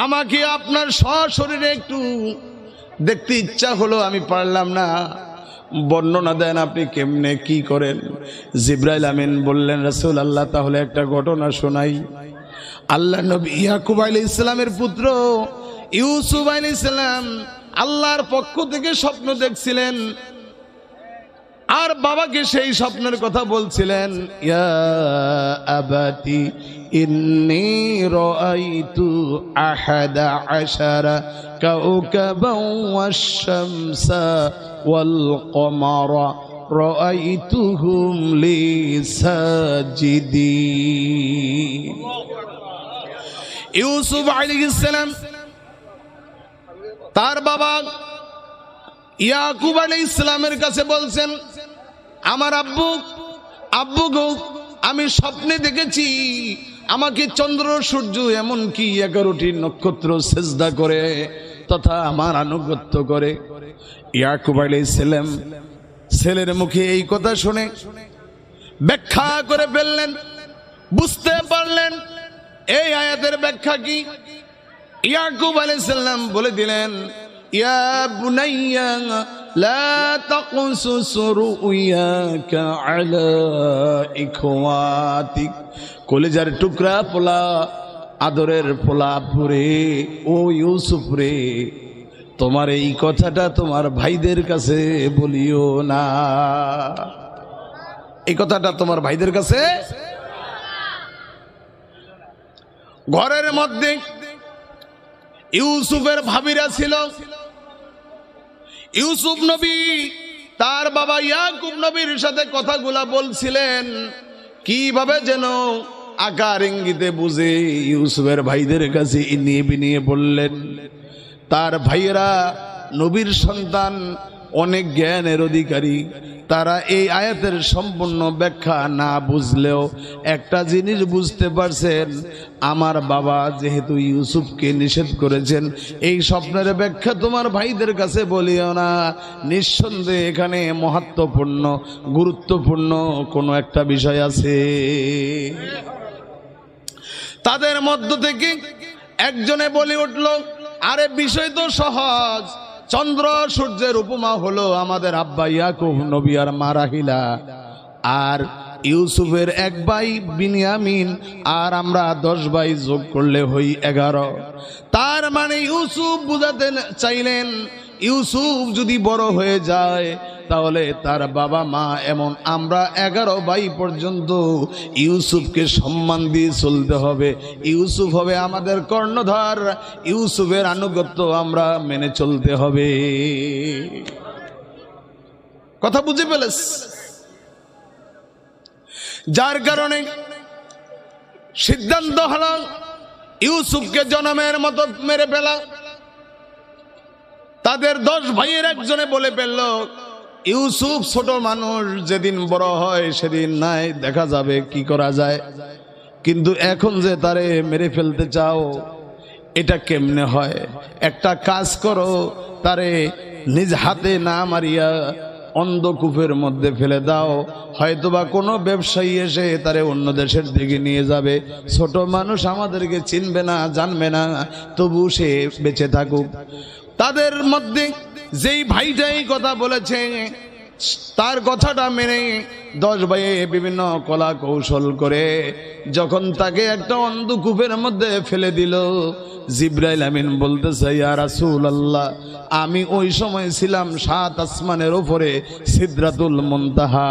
আমাকে আপনার সশরীরে একটু দেখতে ইচ্ছা হলো, আমি পারলাম না, বর্ণনা দেন আপনি কেমনে কি করেন? জিবরাইল আমিন বললেন, রাসূলুল্লাহ তাহলে একটা ঘটনা শোনাই। আল্লাহ নবী ইয়াকুব আলাইহিস সালামের পুত্র ইউসুফ আলাইহিস সালাম আল্লাহর পক্ষ থেকে স্বপ্ন দেখছিলেন, আর বাবাকে সেই স্বপ্নের কথা বলছিলেন, ইয়া আবাতি ইন্নী রাআইতু আহাদা আশারা কাওকাবান ওয়াশ-শামসা ওয়াল কমারা রাআইতুহুম লি সাজিদিন। ইউসুফ আলাইহিস সালাম তার বাবা ইয়াকুব আলাইহিস সালামের কাছে বলছেন, আমার আব্বু গো, আমি স্বপ্নে দেখেছি আমাকে চন্দ্র সূর্য এমন কি 11টি নক্ষত্র সেজদা করে তথা আমার আনুগত্য করে। ইয়াকুব আলাইহিস সালাম ছেলের মুখে এই কথা শুনে ব্যাখ্যা করে ফেললেন, বুঝতে পারলেন এই আয়াতের ব্যাখ্যা কি। ইয়াকুব আলাইহিস সালাম বলে দিলেন, ইয়া বুনাইয়া লা তাকসুস রুয়াকা আলা ইখওয়াতিক, কলিজার টুকরা পোলা, আদরের পোলা পুরে, ও ইউসুফ রে, তোমার এই কথাটা তোমার ভাইদের কাছে বলিও না, এই কথাটা তোমার ভাইদের কাছে। ঘরের মধ্যে ইউসুফের ভাবিরা ছিল। ইউসুফ নবী তার বাবা ইয়াকুব নবীর সাথে কথাগুলা বলছিলেন, কিভাবে যেন আকার ইঙ্গিতে বুঝে ইউসুফের ভাইদের কাছে ইনিয়ে বিনিয়ে বললেন। তার ভাইয়েরা নবীর সন্তান, অনেক জ্ঞানের অধিকারী, তারা এই আয়াতের সম্পূর্ণ ব্যাখ্যা না বুঝলেও একটা জিনিস বুঝতে পারছেন, আমার বাবা যেহেতু ইউসুফকে নিষেধ করেছেন এই স্বপ্নের ব্যাখ্যা তোমার ভাইদের কাছে বলিও না, নিঃসন্দেহে এখানে মহত্বপূর্ণ গুরুত্বপূর্ণ কোনো একটা বিষয় আছে। তাদের মধ্য থেকে একজনে বলে উঠল, আরে বিষয় তো সহজ, চন্দ্র সূর্যের উপমা হলো আমাদের আব্বা ইয়াকুব নবী আর মা রাহিলা, আর ইউসুফের এক ভাই বিনিয়ামিন, আর আমরা 10 ভাই যোগ করলে হই 11। তার মানে ইউসুফ বুঝাতে চাইলেন ইউসুফ যদি বড় হয়ে যায় তাহলে তার বাবা মা এমন আমরা 11 ভাই পর্যন্ত ইউসুফকে সম্মান দিয়ে চলতে হবে, ইউসুফ হবে আমাদের কর্ণধার, ইউসুফের আনুগত্য আমরা মেনে চলতে হবে। কথা বুঝে ফেলেছ? যার কারণে সিদ্ধান্ত হলো ইউসুফকে জনমের মতো মেরে ফেলা। তাদের 10 ভাইয়ের একজনে বলে ফেলল, ইউসুফ ছোট মানুষ, যেদিন বড় হয় সেদিন নাই দেখা যাবে কি করা যায়, কিন্তু এখন যে তারে মেরে ফেলতে চাও এটা কেমনে হয়? একটা কাজ করো, তারে নিজ হাতে না মারিয়া অন্ধকূপের মধ্যে ফেলে দাও, হয়তোবা কোনো ব্যবসায়ী এসে তারে অন্য দেশের দিকে নিয়ে যাবে। ছোট মানুষ আমাদেরকে চিনবে না, জানবে না, তবু সে বেঁচে থাকুক। তাদের মধ্যে যেই ভাইটাই কথা বলেছে তার কথাটা মেনে 10 ভাইয়ে বিভিন্ন কলা কৌশল করে যখন তাকে একটা অন্ধকূপের মধ্যে ফেলে দিল, জিবরাইল আমিন বলতেছে, ইয়া রাসূলুল্লাহ, আমি ওই সময় ছিলাম 7 আসমানের উপরে সিদরাতুল মুনতাহা।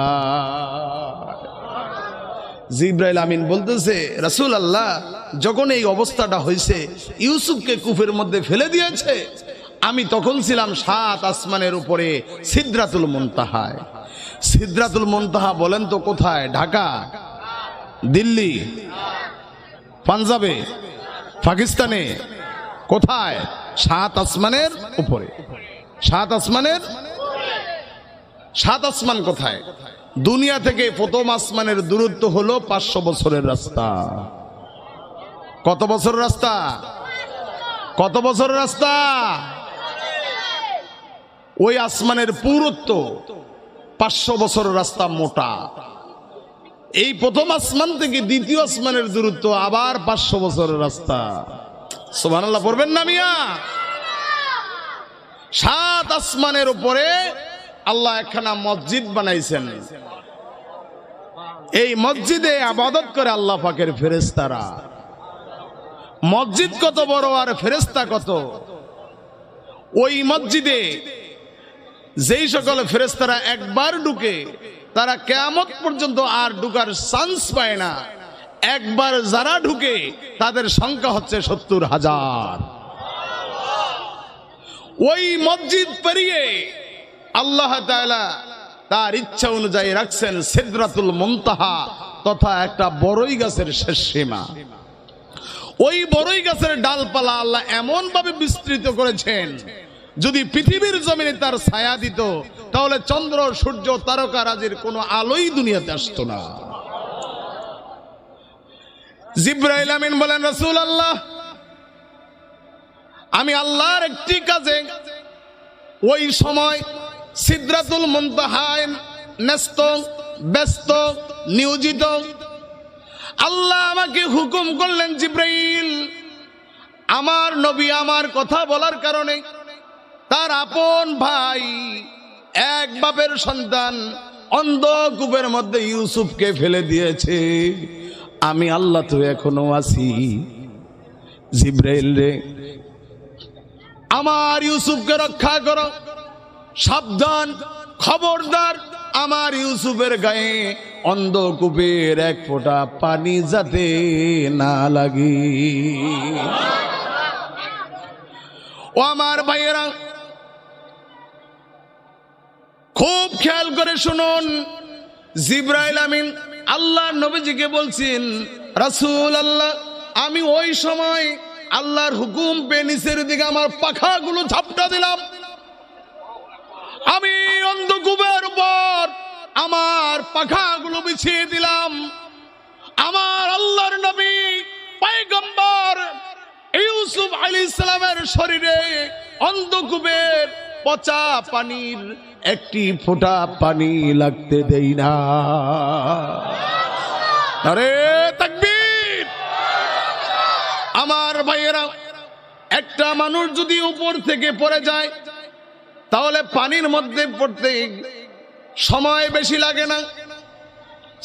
জিবরাইল আমিন বলতেছে, রাসূলুল্লাহ, যখন এই অবস্থাটা হয়েছে, ইউসুফকে কূপের মধ্যে ফেলে দিয়েছে, আমি তখন ছিলাম 7 আসমানের উপরে সিদরাতুল মুনতাহায়। সিদরাতুল মুনতাহা বলেন তো কোথায়? ঢাকা, দিল্লি, পাঞ্জাবে, পাকিস্তানে? কোথায়? 7 আসমানের উপরে। 7 আসমানের 7 আসমান কোথায়? দুনিয়া থেকে প্রথম আসমানের দূরত্ব হলো 500 বছরের রাস্তা। কত বছরের রাস্তা? কত বছরের রাস্তা? ওই আসমানের পুরুত্ব 500 বছরের রাস্তা মোটা। এই প্রথম আসমান থেকে দ্বিতীয় আসমানের দূরত্ব আবার 500 বছরের রাস্তা। সুবহানাল্লাহ পড়বেন না মিয়া? 7 আসমানের উপরে আল্লাহ একখানা মসজিদ বানাইছেন। এই মসজিদে ইবাদত করে আল্লাহ পাকের ফেরেশতারা। মসজিদ কত বড় আর ফেরেশতা কত! ওই মসজিদে যেই সকল ফেরেশতারা একবার ঢুকে তারা কিয়ামত পর্যন্ত আর ঢুকার চান্স পায় না। একবার যারা ঢুকে তাদের সংখ্যা হচ্ছে 70,000। ওই মসজিদ পেরিয়ে আল্লাহ তাআলা তার ইচ্ছা অনুযায়ী রাখছেন সিদরাতুল মুনতাহা তথা একটা বড়ই গাছের শেষ সীমা। ওই বড়ই গাছের ডালপালা আল্লাহ এমন ভাবে বিস্তৃত করেছেন, যদি পৃথিবীর জমিনে তার ছায়া দিত তাহলে চন্দ্র সূর্য তারকারাজির কোনো আলোই দুনিয়াতে আসতো না। জিবরাইল আমিন বলেন, রাসূলুল্লাহ, আমি আল্লাহর একটি কাজে ওই সময় সিদরাতুল মুনতাহায় ন্যস্ত, ব্যস্ত, নিয়োজিত। আল্লাহ আমাকে হুকুম করলেন, জিবরাইল, আমার নবী আমার কথা বলার কারণে তার আপন ভাই, এক বাপের সন্তান অন্ধকূপের মধ্যে ইউসুফকে ফেলে দিয়েছে। আমি আল্লাহ তো এখনো আছি। জিবরাইল রে, আমার ইউসুফকে রক্ষা করো, সাবধান, খবরদার, আমার ইউসুফের গায়ে অন্ধকূপের এক ফোঁটা পানি যাতে না লাগে। ও আমার ভাইয়েরা, খুব খেয়াল করে শুনুন। জিবরাইল আমিন আল্লাহ নবীজিকে বলছেন, রাসূলুল্লাহ, আমি ওই সময় আল্লাহর হুকুম পেয়ে নিচের দিকে আমার পাখাগুলো ঝাপটা দিলাম। আমি অন্ধকূপের উপর আমার পাখাগুলো বিছিয়ে দিলাম। আমার আল্লাহর নবী পয়গম্বর ইউসুফ আলাইহিস সালামের শরীরে অন্ধকূপের পচা পানির একটি ফোঁটা পানি লাগতে দেই না। আরে তাকবীর! আমার ভাইয়েরা, একটা মানুষ যদি উপর থেকে পড়ে যায় তাহলে পানির মধ্যে পড়তে সময় বেশি লাগে না,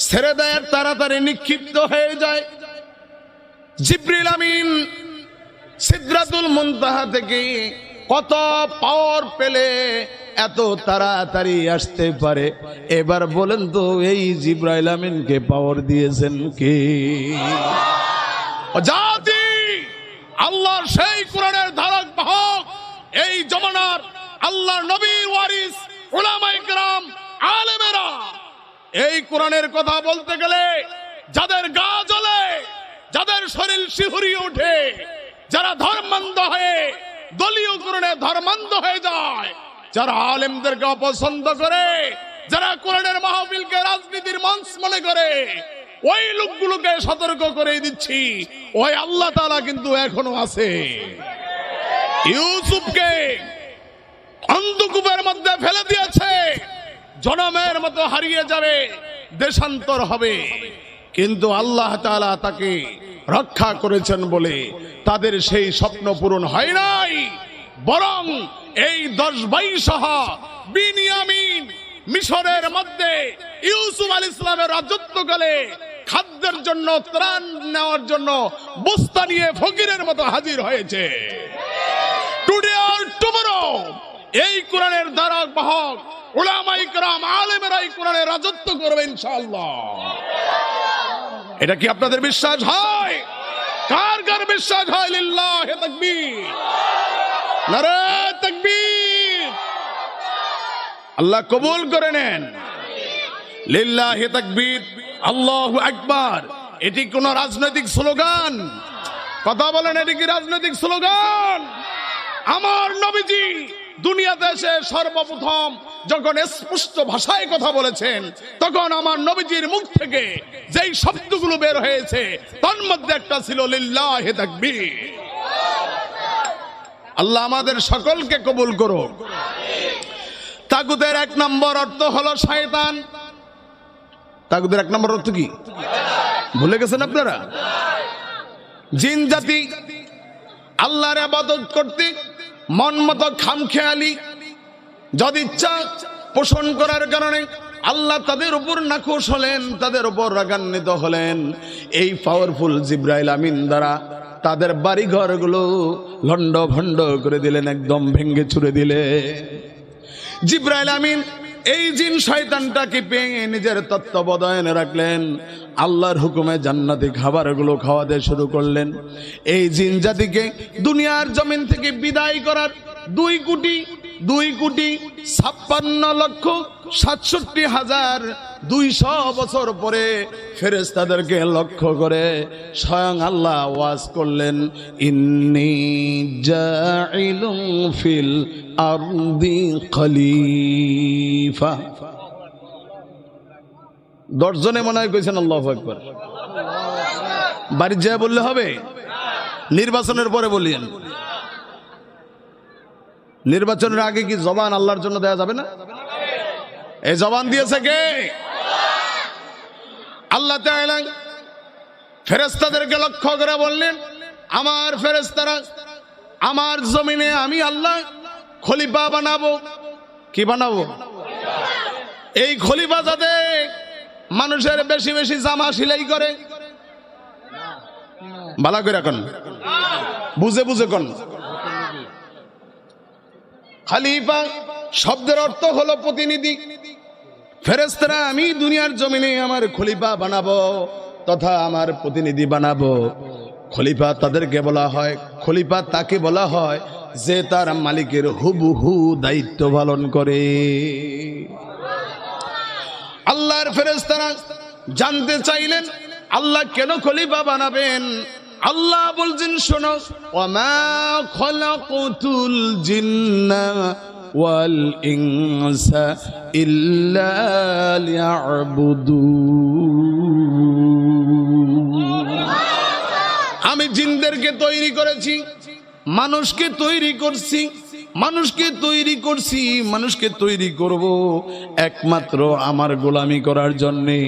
ছেড়ে দেয়, তাড়াতাড়ি নিক্ষিপ্ত হয়ে যায়। জিবরিল আমিন সিদরাতুল মুনতাহা থেকে কত পাওয়ার পেলে এত তাড়াতাড়ি আসতে পারে? এবার বলেন তো, এই জিবরাইল আমিনকে পাওয়ার দিয়েছেন কে? জাতি আল্লাহর সেই কোরআনের ধারক বাহক, এই জমানার আল্লাহর নবীর ওয়ারিস উলামায়ে কেরাম, আলেমেরা। এই কোরআনের কথা বলতে গেলে যাদের গা জ্বলে, যাদের শরীর শিহরিয়ে ওঠে, যারা ধর্মান্ধ হয়ে দলীয় কোরআনে ধর্মান্ধ হয়ে যায়, যারা আলেমদেরকে অপছন্দ করে, যারা কোরআনের মাহফিলকে রাজনীতির মঞ্চ মনে করে, ওই লোকগুলোকে সতর্ক করে দিচ্ছি, ওই আল্লাহ তাআলা কিন্তু এখনো আছে। ইউসুফকে অন্ধকূপের মধ্যে ফেলে দিয়েছে, জনমের মতো হারিয়ে যাবে, দেশান্তর হবে, কিন্তু আল্লাহ তাআলা তাকে রক্ষা করেছেন বলে তাদের সেই স্বপ্ন পূরণ হয় নাই। বরং এই 10 ভাই সহ বিনিয়ামিন মিশরের মধ্যে ইউসুফ আলাইহিস সালামের রাজত্বকালে খাদ্যের জন্য, ত্রাণ নেওয়ার জন্য বস্তা নিয়ে ফকিরের মতো হাজির হয়েছে। টুডে অর টুমরো এই কোরআনের ধারক বাহক উলামায়ে কেরাম, আলেমেরাই কোরআনের রাজত্ব করবে ইনশাআল্লাহ। এটা কি আপনাদের বিশ্বাস হয়? কার কার বিশ্বাস হয়? লিল্লাহি তাকবীর, নারে তাকবীর। আল্লাহ কবুল করে নেন। লিল্লাহি তাকবীর, আল্লাহু আকবার। এটি কোন রাজনৈতিক স্লোগান? কথা বলেন, এটি কি রাজনৈতিক স্লোগান? আমার নবীজি দুনিয়াতে এসে সর্বপ্রথম যখন স্পষ্ট ভাষায় কথা বলেছেন, তখন আমার নবীজির মুখ থেকে যেই শব্দগুলো বের হয়েছে তার মধ্যে একটা ছিল লিল্লাহি তাকবীর। আল্লাহ আমাদের সকলকে কবুল করুন। তাগুতের 1 নম্বর অর্থ হলো শয়তান। তাগুতের 1 নম্বর অর্থ কি ভুলে গেছেন আপনারা? জিন জাতি আল্লাহর ইবাদত করতে মন মতো খামখেয়ালি যদি ইচ্ছা পোষণ করার কারণে আল্লাহ তাদের উপর নাখোশ হলেন, তাদের উপর রাগান্বিত হলেন। এই পাওয়ারফুল জিবরাইল আমিন দ্বারা তাদের বাড়ি ঘরগুলো লন্ড ভন্ড করে দিলেন, একদম ভেঙ্গে ছুড়ে দিলে। জিবরাইল আমিন এই জিন শয়তানটাকে পেয়ে নিজের তত্ত্বাবধানে রাখলেন, আল্লাহর হুকুমে জান্নাতি খাবারগুলো খাওয়াতে শুরু করলেন। এই জিন জাতিকে দুনিয়ার জমিন থেকে বিদায় করার 2,56,67,200 বছর পরে ফেরেশতাদেরকে লক্ষ্য করে স্বয়ং আল্লাহ ওয়াজ করলেন, ইন্নী জাইলুন ফিল আরদি খলিফা। 10 জনে মনে হয় কইছেন আল্লাহু আকবার। বাড়ি যায় বললে হবে? নির্বাচনের পরে বলিয়েন। নির্বাচনের আগে কি জবান আল্লাহর জন্য দেয়া যাবে না? এই জবান দিয়েছে কে? আল্লাহ তাআলা ফেরেশতাদেরকে লক্ষ্য করে বললেন, আমার ফেরেশতারা আমার জমিনে আমি আল্লাহ খলিফা বানাবো। কি বানাবো? এই খলিফা যাতে মানুষের বেশি বেশি জামা সেলাই করে। ভালো করে কোন বুঝে বুঝে কোন। খলিফা শব্দের অর্থ হলো প্রতিনিধি। ফেরেশতারা আমি দুনিয়ার জমিনে আমার খলিফা বানাবো তথা আমার প্রতিনিধি বানাবো। খলিফা তাদেরকে বলা হয়, খলিফা তাকে বলা হয় যে তার মালিকের হুবহু দায়িত্ব পালন করে। আল্লাহর ফেরেশতারা জানতে চাইলেন আল্লাহ কেন খলিফা বানাবেন? আল্লাহ বলছেন, শোনো, ওয়ামা খলাকতুল জিন্না ওয়াল ইনসা ইল্লা লিয়াবুদুন। আমি জিনদেরকে তৈরি করেছি, মানুষকে তৈরি করছি, মানুষকে তৈরি করব একমাত্র আমার গোলামি করার জন্যে।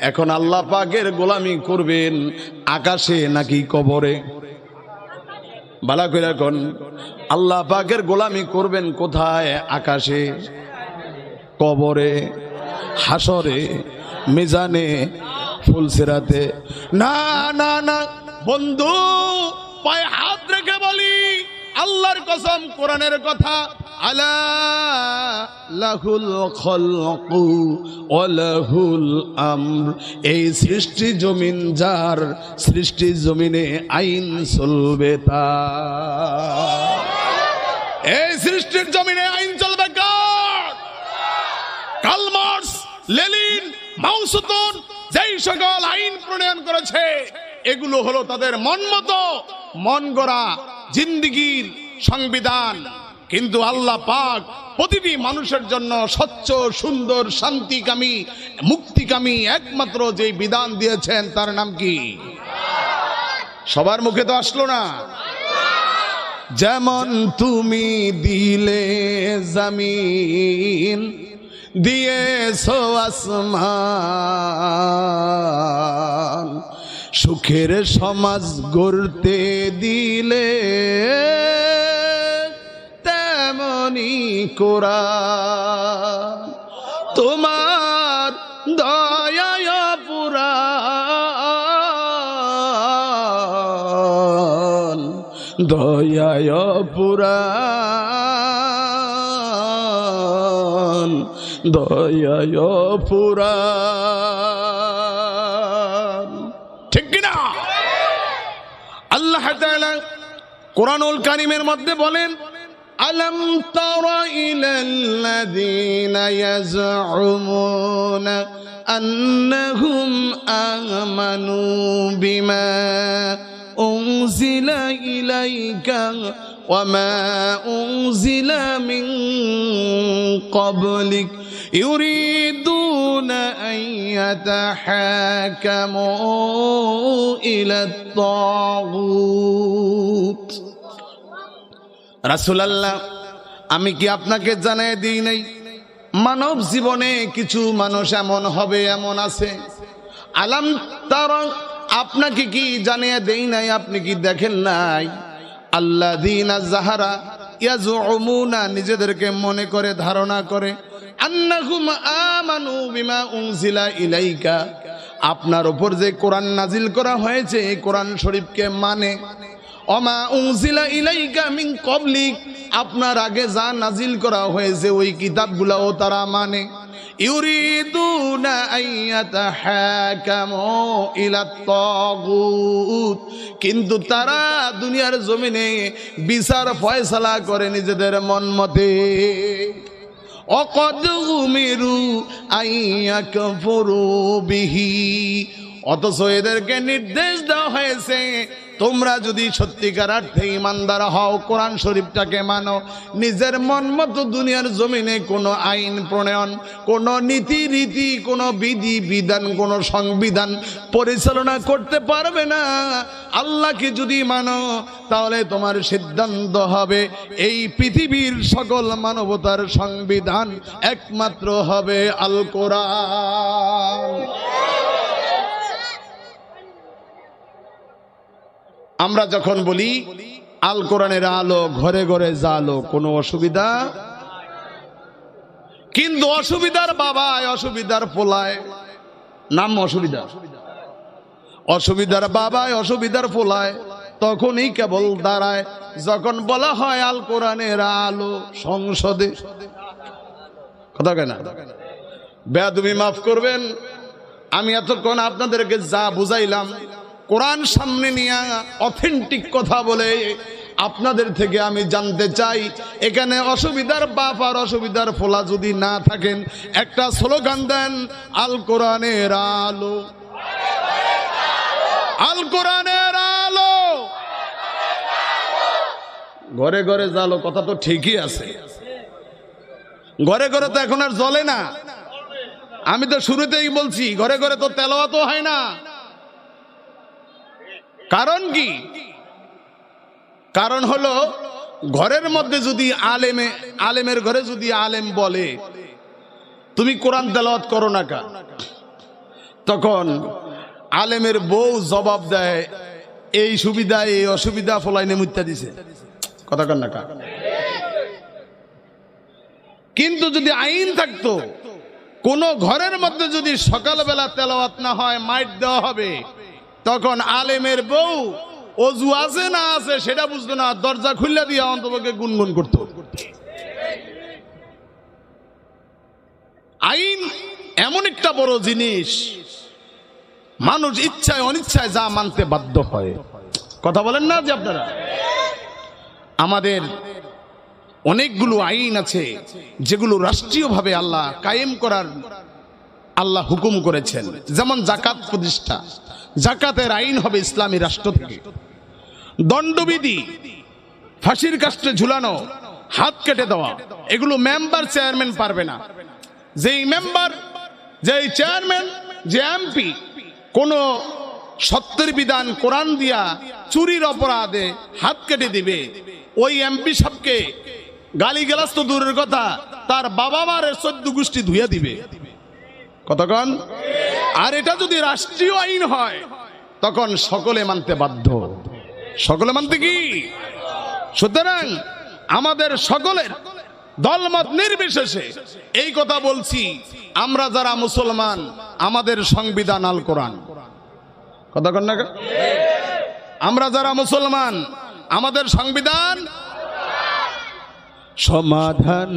এখন আল্লাহ পাকের গোলামি করবেন আকাশে নাকি কবরে? বালা কইরা কোন। আল্লাহ পাকের গোলামি করবেন কোথায়? আকাশে, কবরে, হাসরে, মিজানে, ফুলসিরাতে? না না না বন্ধু, পায়ে হাত রেখে বলি, আল্লাহর কসম, কোরআনের কথা, আলা লাহুল খালকু ওয়া লাহুল আমর। এই সৃষ্টি জমিন যার, সৃষ্টি জমিনে আইন চলবে তার। এই সৃষ্টির জমিনে আইন চলবে কার? কার্ল মার্কস, লেনিন, মাও জেদুং যেই সকল আইন প্রণয়ন করেছে এগুলো হলো তাদের মন মতো মন গড়া জিন্দেগির সংবিধান। কিন্তু আল্লাহ পাক প্রতিটি মানুষের জন্য স্বচ্ছ সুন্দর শান্তিকামী মুক্তিকামী একমাত্র যে বিধান দিয়েছেন তার নাম কি? সবার মুখে তো আসলো না। যেমন তুমি দিলে জমিন, দিয়েছো আসমান, সুখের সমাজ গড়তে দিলে তেমনি কোরআন তোমার দয়ায় পুরাণ, দয়ায় পুরাণ, দয়ায় পুরাণ। ঠিক কিনা? আল্লাহ তাআলা কোরআনুল কারীমের মধ্যে বলেন, আলম তারা ইলাল্লাযীনা ইয়াজউমুনা আন্নাহুম আমানু বিমা উনজিলা ইলাইকা ওয়া মা উনজিলা মিন ক্বাবলিক ইউরিদুনা আন ইয়াতাহাকামু ইলাত তাগুত। রাসূলুল্লাহ, আমি কি আপনাকে জানাই দিই নাই মানব জীবনে কিছু মানুষ এমন হবে, এমন আছে। আলাম তারা, আপনাকে কি জানিয়ে দেই নাই, আপনি কি দেখেন নাই? আল্লাযীনা যাহারা ইয়াজউমুনা, নিজেদেরকে মনে করে ধারণা করে, আন্নাহুম আমানু বিমা উনজিলা ইলাইকা, আপনার উপর যে কোরআন নাজিল করা হয়েছে এই কোরআন শরীফকে মানে। ওমা উনজিলা ইলাইকা মিন ক্বাবলিক, আপনার আগে যা নাজিল করা হয়েছে ওই কিতাবগুলোও তারা মানে। ইউরিদুনা আইয়াতাহাকামু ইলাত তাগুত, কিন্তু তারা দুনিয়ার জমিনে বিচার ফয়সালা করে নিজেদের মন মতে। অকদ উমিরু আইয়াকফুরু বিহি, অথচ এদেরকে নির্দেশ দেওয়া হয়েছে তোমরা যদি সত্যিকার অর্থে ইমানদার হও, কোরআন শরীফটাকে মানো, নিজের মন মতো দুনিয়ার জমিনে কোনো আইন প্রণয়ন, কোনো নীতি রীতি, কোনো বিধি বিধান, কোনো সংবিধান পরিচালনা করতে পারবে না। আল্লাহকে যদি মানো তাহলে তোমার সিদ্ধান্ত হবে এই পৃথিবীর সকল মানবতার সংবিধান একমাত্র হবে আল কোরআন। আমরা যখন বলি আল কোরআনের আলো ঘরে ঘরে জালো, কোনো অসুবিধা, কিন্তু অসুবিধার বাবায় অসুবিধার পোলায়, নাম অসুবিধা, অসুবিধার বাবায় অসুবিধার পোলায় তখনই কেবল দাঁড়ায় যখন বলা হয় আল কোরআনের আলো সংসদে। কথা কেনা বেয়াদবি মাফ করবেন, আমি এতক্ষণ আপনাদেরকে যা বুঝাইলাম কোরআন সামনে নিয়ে অথেন্টিক কথা বলে আপনাদের থেকে আমি জানতে চাই, এখানে অসুবিধার বাপ আর অসুবিধার ফোলা যদি না থাকেন একটা স্লোগান দেন, আল কোরআনের আলো, আল কোরআনের আলো। ঘরে ঘরে জালো কথা তো ঠিকই আছে, ঘরে ঘরে তো এখন আর জ্বলে না। আমি তো শুরুতেই বলছি ঘরে ঘরে তো তেলাওয়াতও হয় না। কারণ কি? কারণ হলো ঘরের মধ্যে যদি আলেমের ঘরে যদি আলেম বলে তুমি কোরআন তেলাওয়াত করো না কা, তখন আলেমের বউ জবাব দেয় এই সুবিধা এই অসুবিধা ফলাইনে মুত্যা দিছে। কথা কন না কা? কিন্তু যদি আইন থাকতো, কোন ঘরের মধ্যে যদি সকালবেলা তেলাওয়াত না হয় মাইট দেওয়া হবে, তখন আলেমের বউ অজু আছে না আছে সেটা বুঝতো না, দরজা খুলে দিয়ে অন্তপক্ষে গুনগুন করত। আইন এমন একটা বড় জিনিস, মানুষ ইচ্ছায় অনিচ্ছায় যা মানতে বাধ্য হয়। কথা বলেন না যে আপনারা? আমাদের অনেকগুলো আইন আছে যেগুলো রাষ্ট্রীয়ভাবে আল্লাহ কায়েম করার আল্লাহ হুকুম করেছেন। যেমন জাকাত প্রতিষ্ঠা, জাকাতের আইন হবে ইসলামী রাষ্ট্র থেকে। দণ্ডবিধি, ফাঁসির কাস্টে ঝুলানো, হাত কেটে দেওয়া, এগুলো মেম্বার চেয়ারম্যান পারবে না। যেই মেম্বার, যেই চেয়ারম্যান, যে এমপি কোন সত্যের বিধান কোরআন দিয়া চুরির অপরাধে হাত কেটে দিবে, ওই এমপি সাহেবকে গালিগালাজ তো দূরের কথা, তার বাবা মারের 14 গোষ্ঠী ধুইয়া দিবে। কতক্ষণ? আর এটা যদি রাষ্ট্রীয় আইন হয় তখন সকলে মানতে বাধ্য। সকলে মানতে কি? সুতরাং আমাদের সকলের দলমত নির্বিশেষে এই কথা বলছি, আমরা যারা মুসলমান আমাদের সংবিধান আল কোরআন। কতক্ষণ না? আমরা যারা মুসলমান আমাদের সংবিধান। সমাধান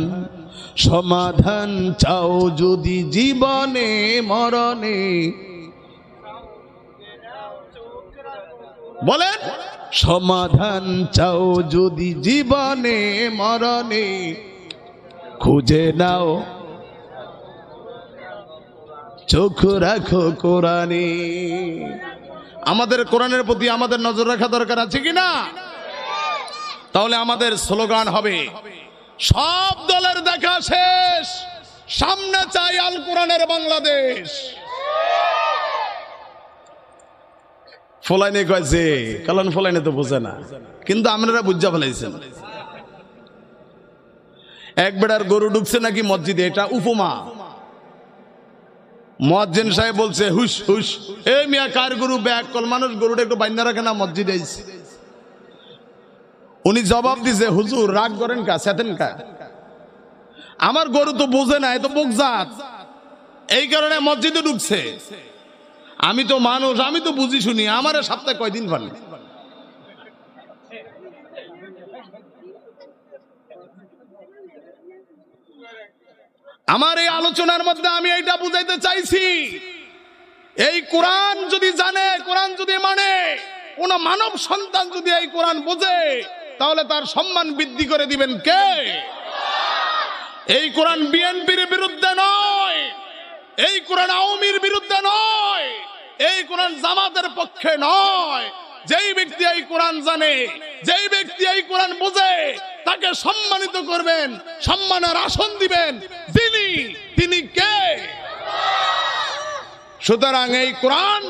সমাধান চাও যদি জীবনে মরণে, বলেন সমাধান চাও যদি জীবনে মরণে, খুঁজে নাও চোখ রাখো কোরআনে। আমাদের কোরআনের প্রতি আমাদের নজর রাখা দরকার আছে কিনা? তাহলে আমাদের স্লোগান হবে, সব দলের দেখা শেষ, সামনে চাই আল কোরআনের বাংলাদেশ। ফলাইনে কয়েছে, কারণ ফলাইনে তো বোঝে না, কিন্তু আপনারা বুঝা ফেলাইছেন। এক বেড়ার গরু ঢুকছে নাকি মসজিদে, এটা উপমা। মুয়াজ্জিন সাহেব বলছে, হুশ হুশ, এই মিয়া কার গরু? ব্যাক কল মানুষ গরুটা একটু বাইন্দা রাখে না, মসজিদে আইছে। উনি জবাব দিছে, হুজুর রাগ করেন কা, সেতেন কা? আমার গরু তো বোঝে না, এ তো বকজাত, এই কারণে মসজিদে ঢুকছে। আমি তো মানুষ, আমি তো বুঝি শুনি, আমার সপ্তাহে কয়দিন ভালো। আমার এই আলোচনার মধ্যে আমি এইটা বুঝাইতে চাইছি, এই কোরআন যদি জানে, কোরআন যদি মানে, কোন মানব সন্তান যদি এই কোরআন বোঝে, তাহলে তার সম্মান বৃদ্ধি করে দিবেন কে? এই কোরআন বিএনপির বিরুদ্ধে নয়, এই কোরআন আওয়ামীর বিরুদ্ধে নয়, এই কোরআন জামাতের পক্ষে নয়। যেই ব্যক্তি এই কোরআন জানে, যেই ব্যক্তি এই কোরআন বোঝে, তাকে সম্মানিত করবেন, সম্মানের আসন দিবেন। তিনি কে? সুতরাং এই কোরআন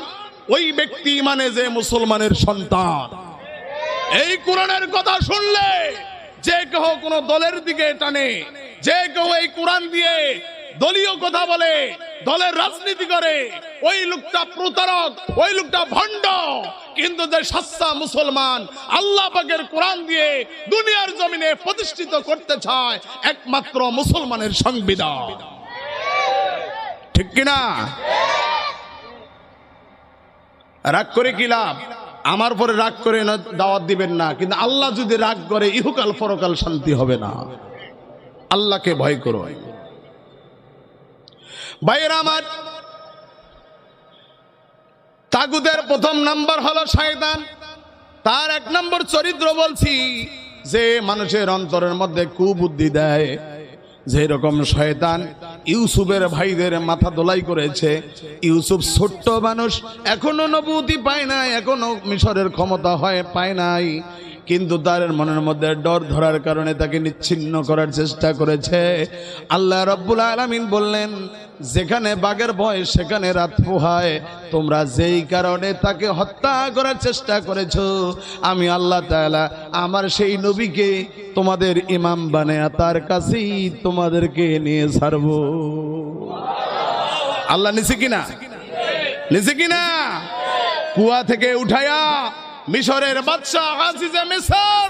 ওই ব্যক্তি মানে যে মুসলমানের সন্তান। এই কোরআনের কথা শুনলে যে কেউ কোন দলের দিকে টানে, যে কেউ এই কোরআন দিয়ে দলীয় কথা বলে, দলের রাজনীতি করে, ওই লোকটা প্রতারক, ওই লোকটা ভণ্ড। কিন্তু যে সাচ্চা মুসলমান আল্লাহ পাকের কোরআন দিয়ে দুনিয়ার জমিনে প্রতিষ্ঠিত করতে চায়, একমাত্র মুসলমানের সংবিধান। ঠিক কিনা? রাগ করে কি লাভ? আমার পরে রাগ করে দাওয়াত দিবেন না, কিন্তু আল্লাহ যদি রাগ করে ইহকাল পরকাল শান্তি হবে না। আল্লাহকে ভয় করো ভাইয়েরা আমার। তাগুদের প্রথম নাম্বার হলো শয়তান। তার 1 নম্বর চরিত্র বলছি, যে মানুষের অন্তরের মধ্যে কুবুদ্ধি দেয়। যেরকম শয়তান ইউসুফের ভাইদের মাথা দোলাই করেছে। ইউসুফ ছোট্ট মানুষ, এখনো নবুয়তি পায় নাই, এখনো মিশরের ক্ষমতা পায় নাই, কিন্তু তার মনের মধ্যে ডর ধরার কারণে তাকে নিচ্ছিন্ন করার চেষ্টা করেছে। আল্লাহ রাব্বুল আলামিন বললেন, যেখানে বাঘের ভয় সেখানে রাত পোহায়। তোমরা যেই কারণে তাকে হত্যা করার চেষ্টা করেছো, আমি আল্লাহ তাআলা আমার সেই নবীকে তোমাদের ইমাম বানায়া তার কাছেই তোমাদেরকে নিয়ে ছাড়বো। আল্লাহ নিছে কিনা? নিছে কিনা? কুয়া থেকে উঠায়া মিশরের বাদশা আজিজে মিশর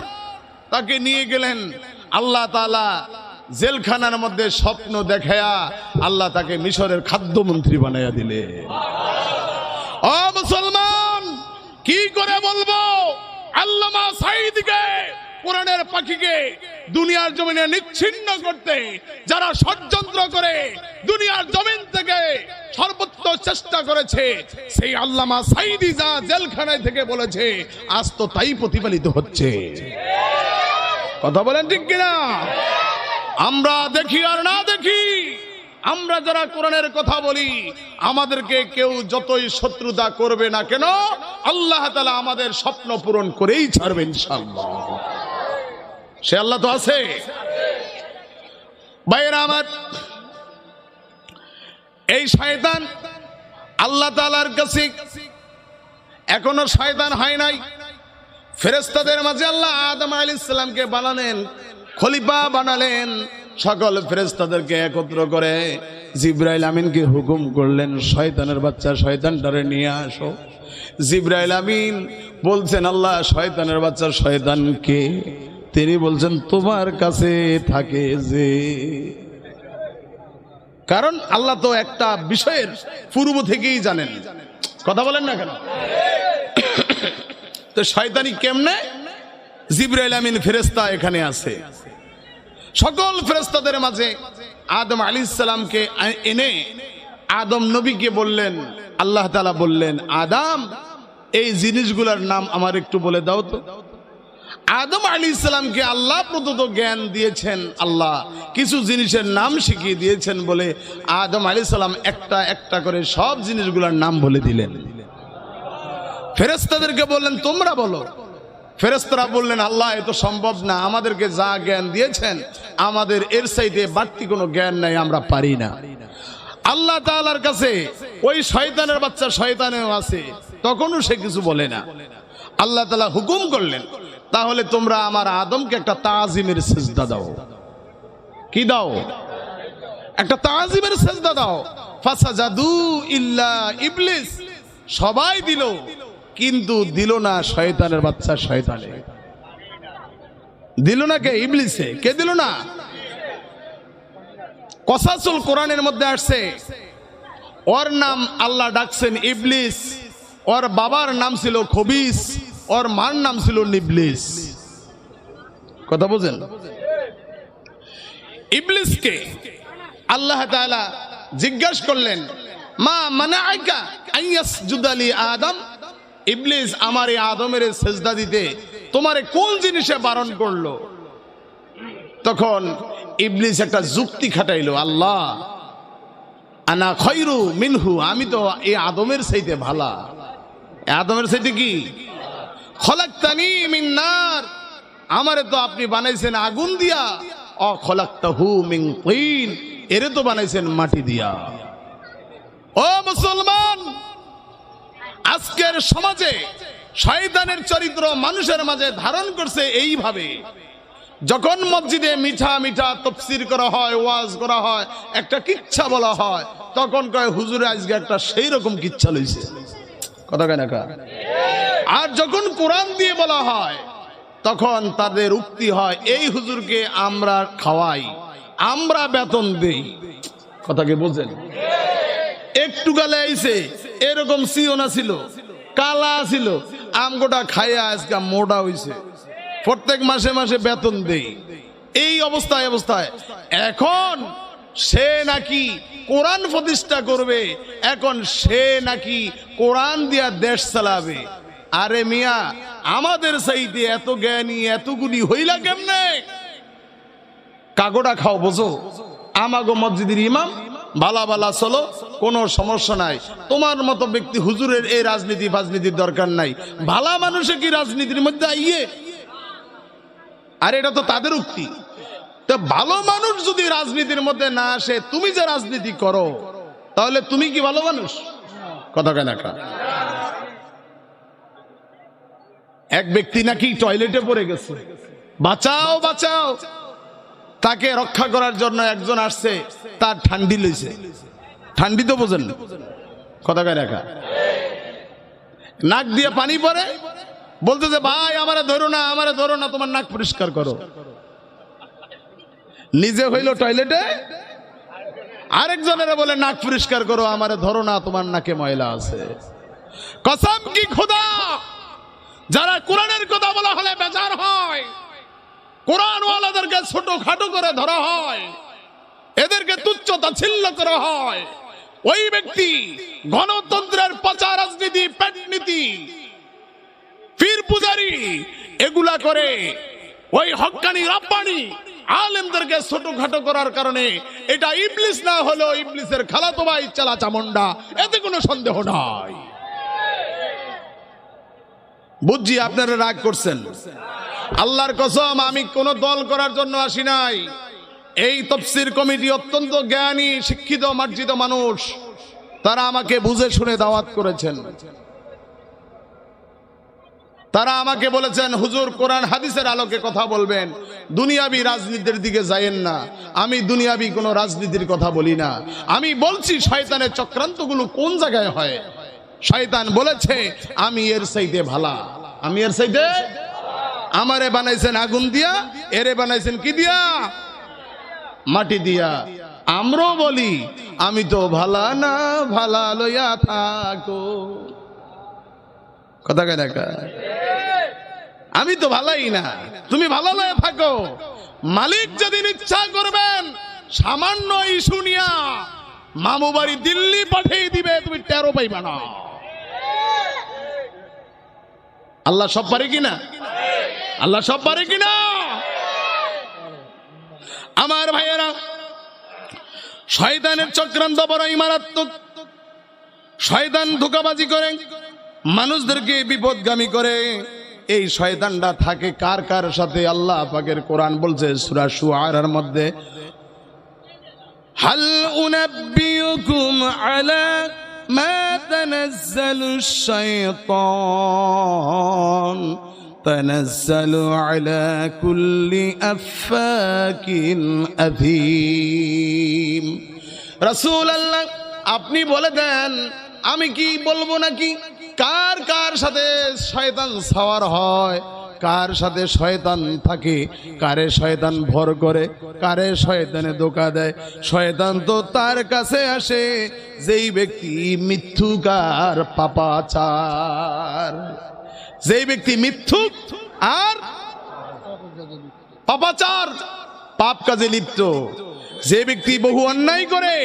তাকে নিয়ে গেলেন। আল্লাহ তাআলা জেলখানার মধ্যে স্বপ্ন দেখায়া আল্লাহ তাকে মিশরের খাদ্যমন্ত্রী বানাইয়া দিলে। ও মুসলমান, কি করে বলবো আল্লামা সাঈদীকে, কোরআনের পাখিকে দুনিয়ার জমিনে নিচ্ছিন্ন করতে যারা ষড়যন্ত্র করে দুনিয়ার জমিন থেকে সর্বোচ্চ চেষ্টা করেছে, সেই আল্লামা সাঈদী যা জেলখানায় থেকে বলেছে, আজ তো তাই প্রতিফলিত হচ্ছে। কথা বলেন ঠিক কিনা? আমরা দেখি আর না দেখি, আমরা যারা কোরআনের কথা বলি, আমাদেরকে কেউ যতই শত্রুতা করবে না কেন, আল্লাহ তাআলা আমাদের স্বপ্ন পূরণ করেই ছাড়বেন ইনশাআল্লাহ। সে আল্লাহ তো আছে। ভাইয়েরা আমার, এই শয়তান আল্লাহ তাআলার কাছে এখনো শয়তান হয় নাই। ফেরেশতাদের মাঝে আল্লাহ আদম আলাইহিস সালামকে বানালেন, খলিফা বানালেন, সকল ফেরেশতাদেরকে একত্র করে জিবরাইল আমিনকে হুকুম করলেন, শয়তানের বাচ্চা শয়তানটারে নিয়ে আসো। জিবরাইল আমিন বলছেন, আল্লাহ শয়তানের বাচ্চা শয়তানকে? তিনি বলছেন, তোমার কাছে থাকে যে। কারণ আল্লাহ তো একটা বিষয়ের পূর্ব থেকেই জানেন, কথা বলেন না কেন? তো শয়তানি কেমনে? জিবরাইল আমিন ফেরেশতা এখানে আছে। সকল ফেরেশতাদের মাঝে আদম আলাইহিস সালামকে এনে আদম নবীকে বললেন, আল্লাহ তাআলা বললেন, আদম এই জিনিসগুলোর নাম আমার একটু বলে দাও তো। আদম আলাইহিস সালামকে আল্লাহ প্রদত্ত জ্ঞান দিয়েছেন, আল্লাহ কিছু জিনিসের নাম শিখিয়ে দিয়েছেন বলে আদম আলাইহিস সালাম একটা একটা করে সব জিনিসগুলোর নাম বলে দিলেন। ফেরেশতাদেরকে বললেন, তোমরা বলো। ফেরেশতারা বললেন, আল্লাহ এ তো সম্ভব না, আমাদেরকে যা জ্ঞান দিয়েছেন আমাদের এর চাইতে বাড়তি কোনো জ্ঞান নাই, আমরা পারি না। আল্লাহ তাআলার কাছে ওই শয়তানের বাচ্চা শয়তানেও আছে, তখনও সে কিছু বলে না। আল্লাহ তাআলা হুকুম করলেন, তাহলে তোমরা আমার আদমকে একটা তাজিমের সিজদা দাও। কি দাও? একটা তাজিমের সিজদা দাও। ফাসাজাদু ইল্লা ইবলিস, সবাই দিল, কিন্তু দিল না শয়তানের বাচ্চা শয়তানে। দিল না কে? ইবলিসে। কে দিল না? কসাসুল কোরআনের মধ্যে আসছে, ওর নাম আল্লাহ ডাকছেন ইবলিস, ওর বাবার নাম ছিল খবিস, ওর মার নাম ছিল নিবলিস। কথা বুঝেন? ইবলিসকে আল্লাহ তাআলা জিজ্ঞাসা করলেন, মা মানাআকা আইয়াসজুদা লি আদম, ইবলিস আমার এই আদমের সিজদা দিতে তোমারে কোন জিনিসে বারণ করলো? তখন ইবলিস একটা যুক্তি খাটাইলো, আল্লাহ আনা খায়রু মিনহু, আমি তো এই আদমের চাইতে ভালা। আদমের চাইতে কি? খলাকতানি মিন নার, আমারে তো আপনি বানাইছেন আগুন দিয়া, অ খলাকতাহু মিন তিন, এরে তো বানাইছেন মাটি দিয়া। ও মুসলমান, আজকের সমাজে শয়তানের চরিত্র মানুষের মাঝে ধারণ করছে এইভাবে। যখন মসজিদে মিঠা মিঠা তাফসীর করা হয়, ওয়াজ করা হয়, একটা কিচ্ছা বলা হয়, তখন কয় হুজুরে আজকে একটা সেই রকম কিচ্ছা লইছে। কথা কয় না কা? আর যখন কোরআন দিয়ে বলা হয়, তখন তাদের উক্তি হয়, এই হুজুরকে আমরা খাওয়াই, আমরা বেতন দেই। কথা কি বুঝেন? একটু গালে আইছে, এরকম সিওনা ছিল, কালা ছিল, আমগোটা খাইয়া আজকে মোটা হইছে, প্রত্যেক মাসে মাসে বেতন দেই। এই অবস্থায় এখন সে নাকি কোরআন প্রতিষ্ঠা করবে, এখন সে নাকি কোরআন দিয়া দেশ চালাবে। আরে মিয়া, আমাদের চাইতে এত জ্ঞানী এত গুণী হইলা কেমনে? কাগোটা খাও, বোঝো? আমাগো মসজিদের ইমাম ভালা ভালা চলো, কোনো সমস্যা নাই। তোমার মতো ব্যক্তি হুজুরের এই রাজনীতি ফাজনীতির দরকার নাই। ভালা মানুষে কি রাজনীতির মধ্যে আইয়ে? আর এটা তো তাদের উক্তি। তো ভালো মানুষ যদি রাজনীতির মধ্যে না আসে, তুমি যে রাজনীতি করো, তাহলে তুমি কি ভালো মানুষ? কথা কেন? এক ব্যক্তি নাকি টয়লেটে পড়ে গেছে, বাঁচাও বাঁচাও, তাকে রক্ষা করার জন্য একজন আসছে, তার ঠান্ডি লইছে। ঠান্ডি তো বোঝেন? কথা কয় রাখা, নাক দিয়ে পানি পড়ে, বলতেছে ভাই আমারে ধরো না, আমারে ধরো না, তোমার নাক পরিষ্কার করো। নিজে হইল টয়লেটে, আরেকজনের বলে নাক পরিষ্কার করো, আমারে ধরো না, তোমার নাকে ময়লা আছে। কসম কি খোদা, যারা কোরআনের কথা বলা হলে বেজার হয়, কোরআন ওয়ালাদেরকে ছোট খাটো করে ধরা হয়, এদেরকে তুচ্ছ তাচ্ছিল্য করা হয়, ওই ব্যক্তি গণতন্ত্রের পচা রাজনীতি, পেটনীতি, পীর পূজারি এগুলা করে, ওই হক্কানি রাব্বানি আলেমদেরকে ছোট খাটো করার কারণে এটা ইবলিস না হলো ইবলিসের খালাতো ভাই চালা চামুন্ডা, এতে কোনো সন্দেহ নাই। বুঝছি আপনারা রাগ করছেন, আল্লাহর কসম, আমি কোন দল করার জন্য আসি নাই। এই তাফসীর কমিটি অত্যন্ত জ্ঞানী, শিক্ষিত, মার্জিত মানুষ। তারা আমাকে বুঝে শুনে দাওয়াত করেছেন। তারা আমাকে বলেছেন, হুজুর কোরআন হাদিসের আলোকে কথা বলবেন, দুনিয়াবি রাজনীতির দিকে যায়েন না। আমি দুনিয়াবি কোনো রাজনীতির কথা বলি না। আমি বলছি শয়তানের চক্রান্তগুলো কোন জায়গায় হয়। শয়তান বলেছে আমি এর চাইতে ভালা, আমি এর চাইতে, আমারে বানাইছেন আগুন দিয়া, এরে বানাইছেন কি দিয়া? মাটি দিয়া। আমরাও বলি আমি তো ভালা না, ভালা লইয়া থাকো। কথা কয় না? আমি তো ভালাই না, তুমি ভালো লয়ে থাকো। মালিক যেদিন ইচ্ছা করবেন সামান্য ইস্যু নিয়া মামু বাড়ি দিল্লি পাঠিয়ে দিবে, তুমি টেরো পাইবা না। আল্লাহ সব পারে কিনা? আল্লাহ সব পারে কিনা? আমার ভাইয়েরা, শয়তানের চক্রান্ত বড় মারাত্মক। শয়তান ধোঁকাবাজি করে, মানুষদেরকে বিপদগামী করে। এই শয়তানটা থাকে কার কার সাথে? আল্লাহ পাকের কোরআন বলছে সূরা শুআরার মধ্যে, হাল উনাব্বিউকুম আলা মা তানাজ্জালুশ শাইতান তানাজ্জালু আলা কুল্লি আফাকিন আযীম। রাসূলুল্লাহ, আপনি বলে দেন আমি কি বলবো নাকি কার কার সাথে শয়তান সওয়ার হয়, কার সাথে শয়তান থাকে, কারে শয়তান ভর করে, কারে শয়তানে ধোঁকা দেয়। শয়তান তো তার কাছে আসে যেই ব্যক্তি মিথ্যুকার, পাপাচার। যেই ব্যক্তি মিথ্যুক আর পাপাচার, পাপ কাজে লিপ্ত, যে ব্যক্তি বহু অন্যায় করে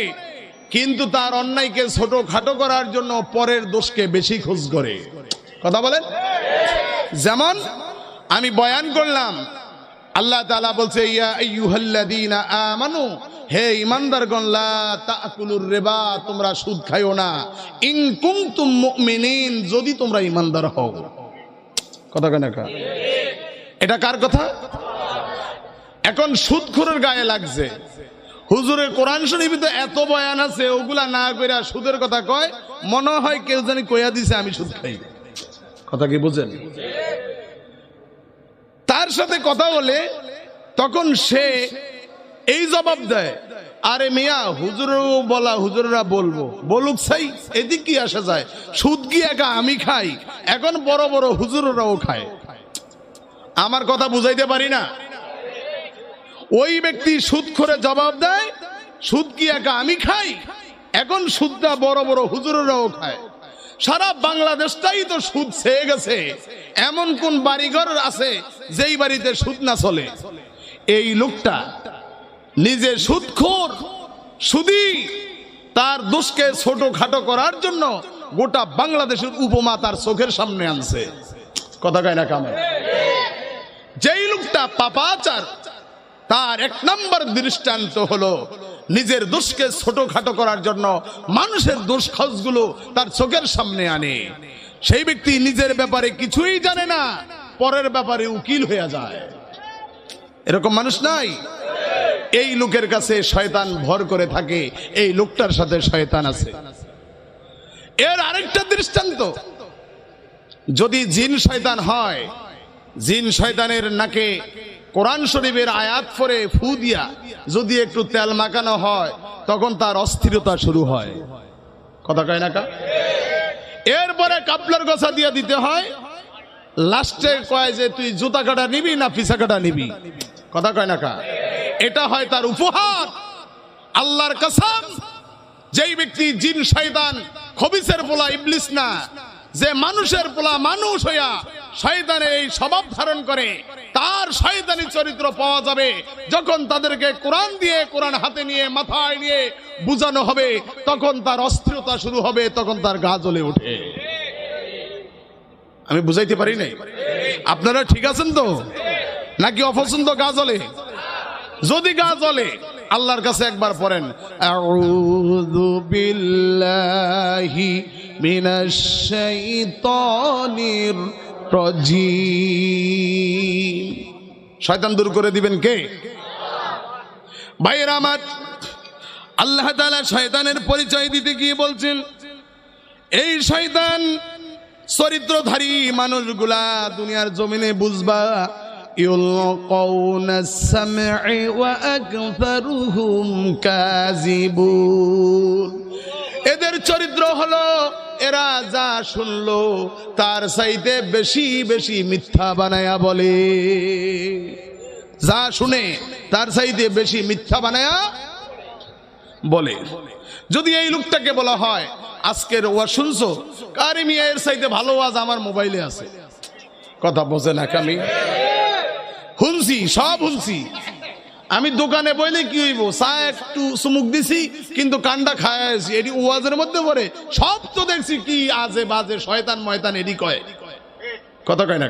কিন্তু তার অন্যায়কে ছোট খাটো করার জন্য পরের দোষকে বেশি খোঁজ করে। কথা বলেন? যেমন আমি বয়ান করলাম, আল্লাহ তাআলা বলছে ইয়া আইয়ুহাল্লাযীনা আমানু, হে ঈমানদারগণ, লা তাকুলুর রিবা, তোমরা সুদ খাইও না, ইন কুনতুম মুমিনিন, যদি তোমরা ঈমানদার হও। কথা কেন? এটা কার কথা? এখন সুদখোরের গায়ে লাগছে। হুজুরের কোরআন শরীফে তো এত বয়ান আছে, ওগুলা না কইরা সুদের কথা কয়, মনে হয় কেউ জানি কইয়া দিছে আমি সুদ খাই। কথা কি বুঝেন? তার সাথে কথা বলে তখন সে এই জবাব দেয়, আরে মিয়া হুজুরও বলা, হুজুররা বলবো, বলুক চাই, এদিক কি আসা যায়? সুদ কি একা আমি খাই? এখন বড় বড় হুজুররাও খায়। আমার কথা বুঝাইতে পারি না? ওই ব্যক্তি সুদ করে জবাব দেয়, সুদ কি একা আমি খাই? এখন সুদটা বড় বড় হুজুররাও খায়। সারা বাংলাদেশটাই তো সুদ ছেয়ে গেছে। এমন কোন বাড়িঘর আছে যেই বাড়িতে সুদ না চলে? এই লোকটা নিজে সুদখোর, সুদী, তার দোষকে ছোট খাটো করার জন্য গোটা বাংলাদেশের উপমা তার চোখের সামনে আনছে। কথা কয় না কামে? যেই লোকটা পাপাচার, তার এক নম্বর দৃষ্টান্ত হলো নিজের দোষকে ছোট খাটো করার জন্য মানুষের দোষ খোঁজগুলো তার চোখের সামনে আনে। সেই ব্যক্তি নিজের ব্যাপারে কিছুই জানে না, পরের ব্যাপারে উকিল হয়ে যায়। এরকম মানুষ নাই? এই লোকের কাছে শয়তান ভর করে থাকে, এই লোকটার সাথে শয়তান আছে। এর আরেকটা দৃষ্টান্ত, যদি জিন শয়তান হয়, জিন শয়তানের নাকে কোরআন শরীফের আয়াত পড়ে ফু দিয়া যদি একটু তেল মাখানো হয়, তখন তার অস্থিরতা শুরু হয়। কথা কয় না কা? এরপরে কাপলার গোছা দিয়া দিতে হয়। লাস্টে কয় যে তুই জুতা কাটা নিবি না পিছা কাটা নিবি। কথা কয় না কা? এটা হয় তার উপহার। আল্লাহর কসম, যেই ব্যক্তি জিন শয়তান খবিসের পোলা ইবলিস না, যে মানুষের পোলা মানুষ হইয়া শয়তানের এই স্বভাব ধারণ করে, তার শয়তানি চরিত্র পাওয়া যাবে যখন তাদেরকে কোরআন দিয়ে, কোরআন হাতে নিয়ে, মাথায় নিয়ে বুঝানো হবে, তখন তার অস্থিরতা শুরু হবে, তখন তার গা জ্বলে ওঠে। আমি বুঝাইতে পারি নাই? আপনারা ঠিক আছেন তো নাকি অপছন্দ গা জ্বলে? যদি গা জ্বলে আল্লাহর কাছে একবার পড়েন, আউযু বিল্লাহি মিনাশ শাইতানির রাজিম। শয়তান দূর করে দিবেন কে? ভাইয়েরা আমার, আল্লাহ তাআলা শয়তানের পরিচয় দিতে গিয়ে বলছেন, এই শয়তান চরিত্রধারী মানুষগুলা দুনিয়ার জমিনে বুঝবা, ইউলকাউনা সামঈ ওয়া আকসারুহুম কাযিবুন। এদের চরিত্র হলো এরা যা শুনলো তার চাইতে বেশি বেশি মিথ্যা বানায়া বলে। যা শুনে তার চাইতে বেশি মিথ্যা বানায়া বলে। যদি এই লোকটাকে বলা হয় আজকের ওয়াজ শুনছো, কারি মিয়া এর চাইতে ভালো ওয়াজ আমার মোবাইলে আছে, কথা বোঝে না কামি? শুনছি, সব শুনছি। আমি দোকানে বইলে কি হইব, চা একটু চুমুক দিছি কিন্তু কান্ডা খাইছি, এটি ওয়াজের মধ্যে পড়ে। সব তো দেখছি কি আজে বাজে শয়তান ময়তান এডি কয়, কথা কয় না?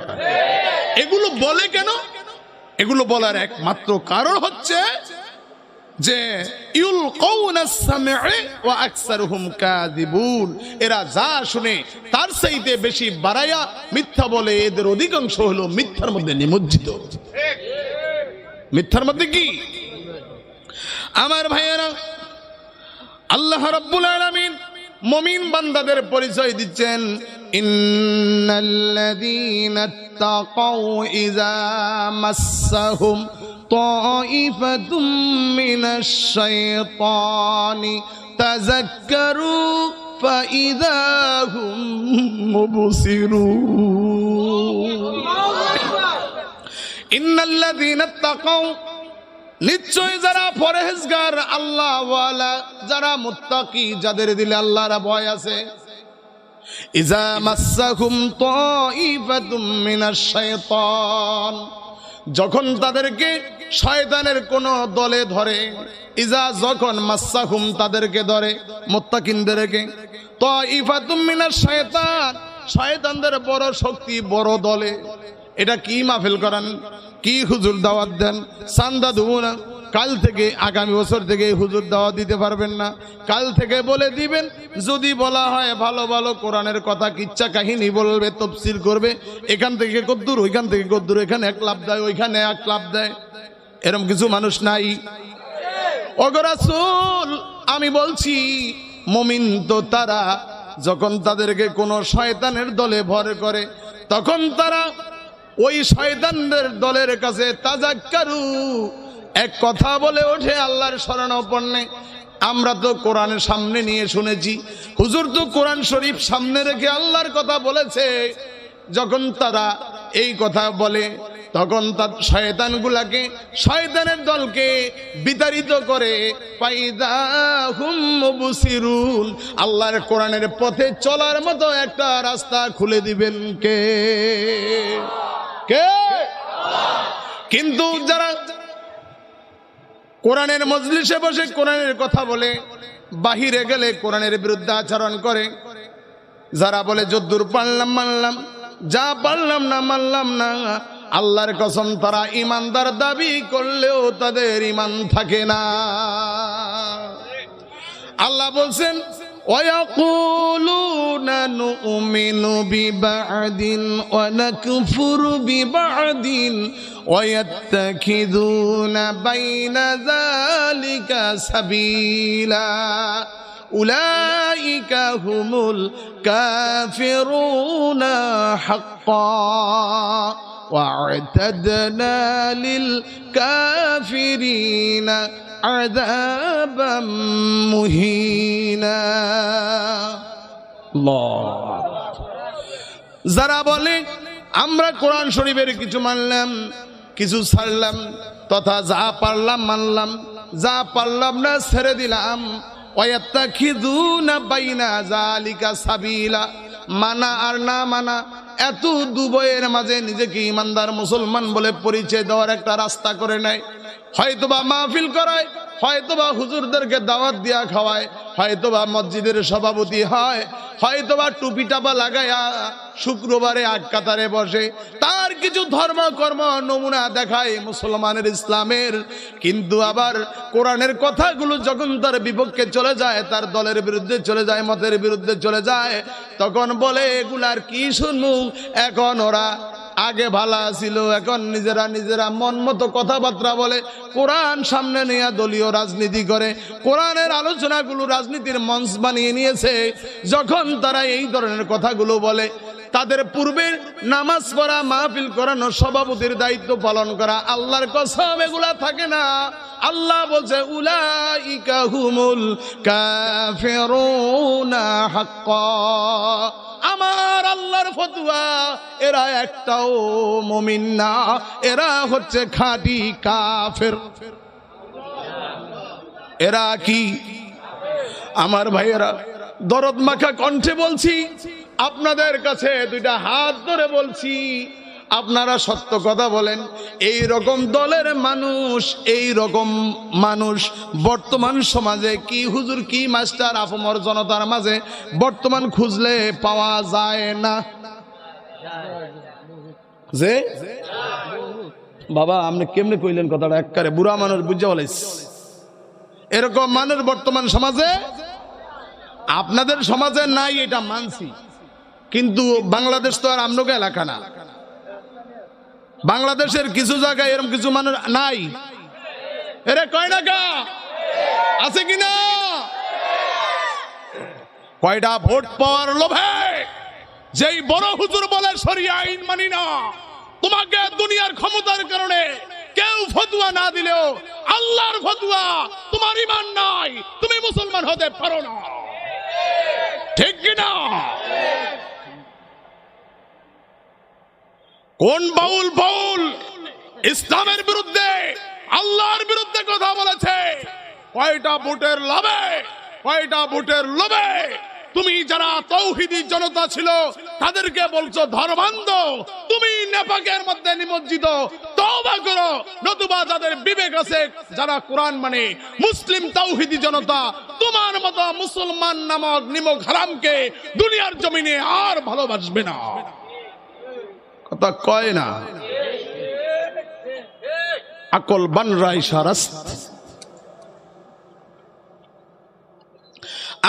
এগুলো বলে কেন? এগুলো বলার একমাত্র কারণ হচ্ছে যে ইউলকাউনা সামঈ ওয়া আকসারুহুম কাযিবুন। এরা যা শুনে তার চাইতে বেশি বাড়ায়া মিথ্যা বলে। এদের অধিকাংশ হলো মিথ্যার মধ্যে নিমজ্জিত। মিথ্যার মধ্যে কি? আমার ভাইয়েরা, আল্লাহ রাব্বুল আলামিন মুমিন বান্দাদের পরিচয় দিচ্ছেন, ইন্নাল্লাযীনা তাকাউ ইযা মাসসাহুম তাইফাতুম মিনাশ শাইতানি তাযাক্কারু ফাইযা হুম মুবসিরুন। ইন্নাল্লাযীনা তাকাউ, নিশ্চয় যারা পরহেজগার আল্লাহ ওয়ালা, যারা মুত্তাকি, যাদের দিলে আল্লাহর ভয় আছে, ইযা মাসসাহুম তাইফাতুম মিনাশ শাইতান, যখন তাদেরকে শয়তানের কোন দলে ধরে, ইজা যখন মাসসাহুম তাদেরকে ধরে, মুত্তাকিনদেরকে, তাইফাতুম মিনাশ শাইতান শয়তানদের বড় শক্তি, বড় দলে। এটা কি মাহফিল করান, কি হুজুর দাওয়াত দেন, চান্দা দেবো না, কাল থেকে আগামী বছর থেকে হুজুর দাওয়াত দিতে পারবেন না, কাল থেকে বলে দিবেন। যদি বলা হয় ভালো ভালো কোরআনের কথা, কিচ্ছা কাহিনী বলবে, তাফসীর করবে, এখান থেকে কদ্দুর, ওইখান থেকে কদ্দুর, এখানে এক লাভ দেয়, ওইখানে এক লাভ দেয়, এরকম কিছু মানুষ নাই? ওগো রাসূল, আমি বলছি মুমিন তো তারা যখন তাদেরকে কোন শয়তানের দলে ভর করে, তখন তারা ওই শয়তানদের দলের কাছে তাযাক্কারু, এক কথা বলে ওঠে আল্লাহর শরণাপন্নে। আমরা তো কোরআনের সামনে নিয়ে শুনেছি, হুজুর তো কোরআন শরীফ সামনে রেখে আল্লাহর কথা বলেছে। যখন তারা এই কথা বলে তখন তার শয়তানগুলাকে, শয়তানের দলকে বিতাড়িত করে, ফাইযা হুম মুবসিরুন, আল্লাহর কোরআনের পথে চলার মতো একটা রাস্তা খুলে দিবেন কে? কে? কিন্তু যারা কোরআনের মজলিসে বসে কোরআনের কথা বলে, বাহিরে গেলে কোরআনের বিরুদ্ধে আচরণ করে, যারা বলে যদ্দূর পারলাম মানলাম, যা পারলাম না মানলাম না, আল্লাহর কসম তারা ইমানদার দাবি করলেও তাদের ইমান থাকে না। আল্লাহ বলছেন, ওয়ায়াকুলুনা নুমিনু বিবা'দিন ওয়া নাকফুরু বিবা'দিন ওয়ায়াত্তাখিযুনা বাইনা যালিকা সাবিলা উলাইকা হুমুল কাফিরুনা হাক্কান ওয়া'তাদনা লিল কাফিরিনা আযাবাম মুহিনা। যারা বলে আমরা কোরআন শরীফের কিছু মানলাম, কিছু ছাড়লাম, তথা যা পারলাম মানলাম, যা পারলাম না ছেড়ে দিলাম, ওয়ায়াত্তাখিযুনা বাইনা যালিকা সাবিলা, মানা আর না মানা, এত দুবয়ের মাঝে নিজেকে ইমানদার মুসলমান বলে পরিচয় দেওয়ার একটা রাস্তা করে নেয়। হয়তোবা মাহফিল করায়, হয়তোবা হুজুরদেরকে দাওয়াত দিয়া খাওয়ায়, হয়তোবা মসজিদের সভাপতি হয়, হয়তোবা টুপি টাপা লাগায়া শুক্রবারে আগ কাতারে বসে, তার কিছু ধর্ম কর্ম নমুনা দেখায় মুসলমানের ইসলামের, কিন্তু আবার কোরআনের কথাগুলো যখন তার বিপক্ষে চলে যায়, তার দলের বিরুদ্ধে চলে যায়, মতের বিরুদ্ধে চলে যায়, তখন বলে এগুলার কি শুনবো। এখন ওরা আগে ভালো ছিল, এখন নিজেরা মন মতো কথাবার্তা বলে, কোরআন সামনে নিয়ে দলীয় রাজনীতি করে, কোরআনের আলোচনাগুলো রাজনীতির মঞ্চ বানিয়ে নিয়েছে। যখন তারা এই ধরনের কথাগুলো বলে, তাদের পূর্বে নামাজ পড়া, মাহফিল করানো, সভাপতির দায়িত্ব পালন করা, আল্লাহর কসম এগুলা থাকে না। আল্লাহ বলছে উলাইকা হুমুল কাফিরুনা হাক্কা, আমার আল্লাহর ফতোয়া এরা একটাও মুমিন না, এরা হচ্ছে খাঁটি কাফের। এরা কি? আমার ভাইয়েরা, দরদ মাখা কণ্ঠে বলছি, আপনাদের কাছে দুইটা হাত ধরে বলছি, আপনারা সত্য কথা বলেন। এই রকম দলের মানুষ, এই রকম মানুষ বর্তমান সমাজে কি হুজুর, কি মাস্টার, আপামর জনতার মাঝে বর্তমান খুঁজলে পাওয়া যায় না। যে বাবা আপনি কেমনে কইলেন কথাটা, একবারে বুড়া মানুষ বুঝা বলেছ। এরকম মানুষ বর্তমান সমাজে, আপনাদের সমাজে নাই এটা মানছি, কিন্তু বাংলাদেশ তো আর আমনকে এলাকা না। বাংলাদেশের কিছু জায়গায় এরকম কিছু মানুষ নাই। এরে কয় টাকা আছে কিনা? কয়টা ভোট পাওয়ার লোভে যেই বড় হুজুর বলে শরিয়া আইন মানি না, তোমাকে দুনিয়ার ক্ষমতার কারণে কেউ ফতোয়া না দিলেও আল্লাহর ফতোয়া, তোমার ঈমান নাই, তুমি মুসলমান হতে পারো না। ঠিক কিনা? কোন বাউল ইসলামের বিরুদ্ধে, আল্লাহর বিরুদ্ধে কথা বলেছে? কয়টা ভোটের লোভে, কয়টা ভোটের লোভে তুমি যারা তৌহিদি জনতা ছিল তাদেরকে বলছো ধর্মান্ধ। তুমি নেফাকের মধ্যে নিমজ্জিত, তওবা করো, নতুবা যাদের বিবেক আছে, যারা কোরআন মানে মুসলিম তৌহিদি জনতা, তোমার মতো মুসলমান নামক নিমক হারামকে দুনিয়ার জমিনে আর ভালোবাসবে না। কথা কয় না? আকল বান রাই সারাস্ত।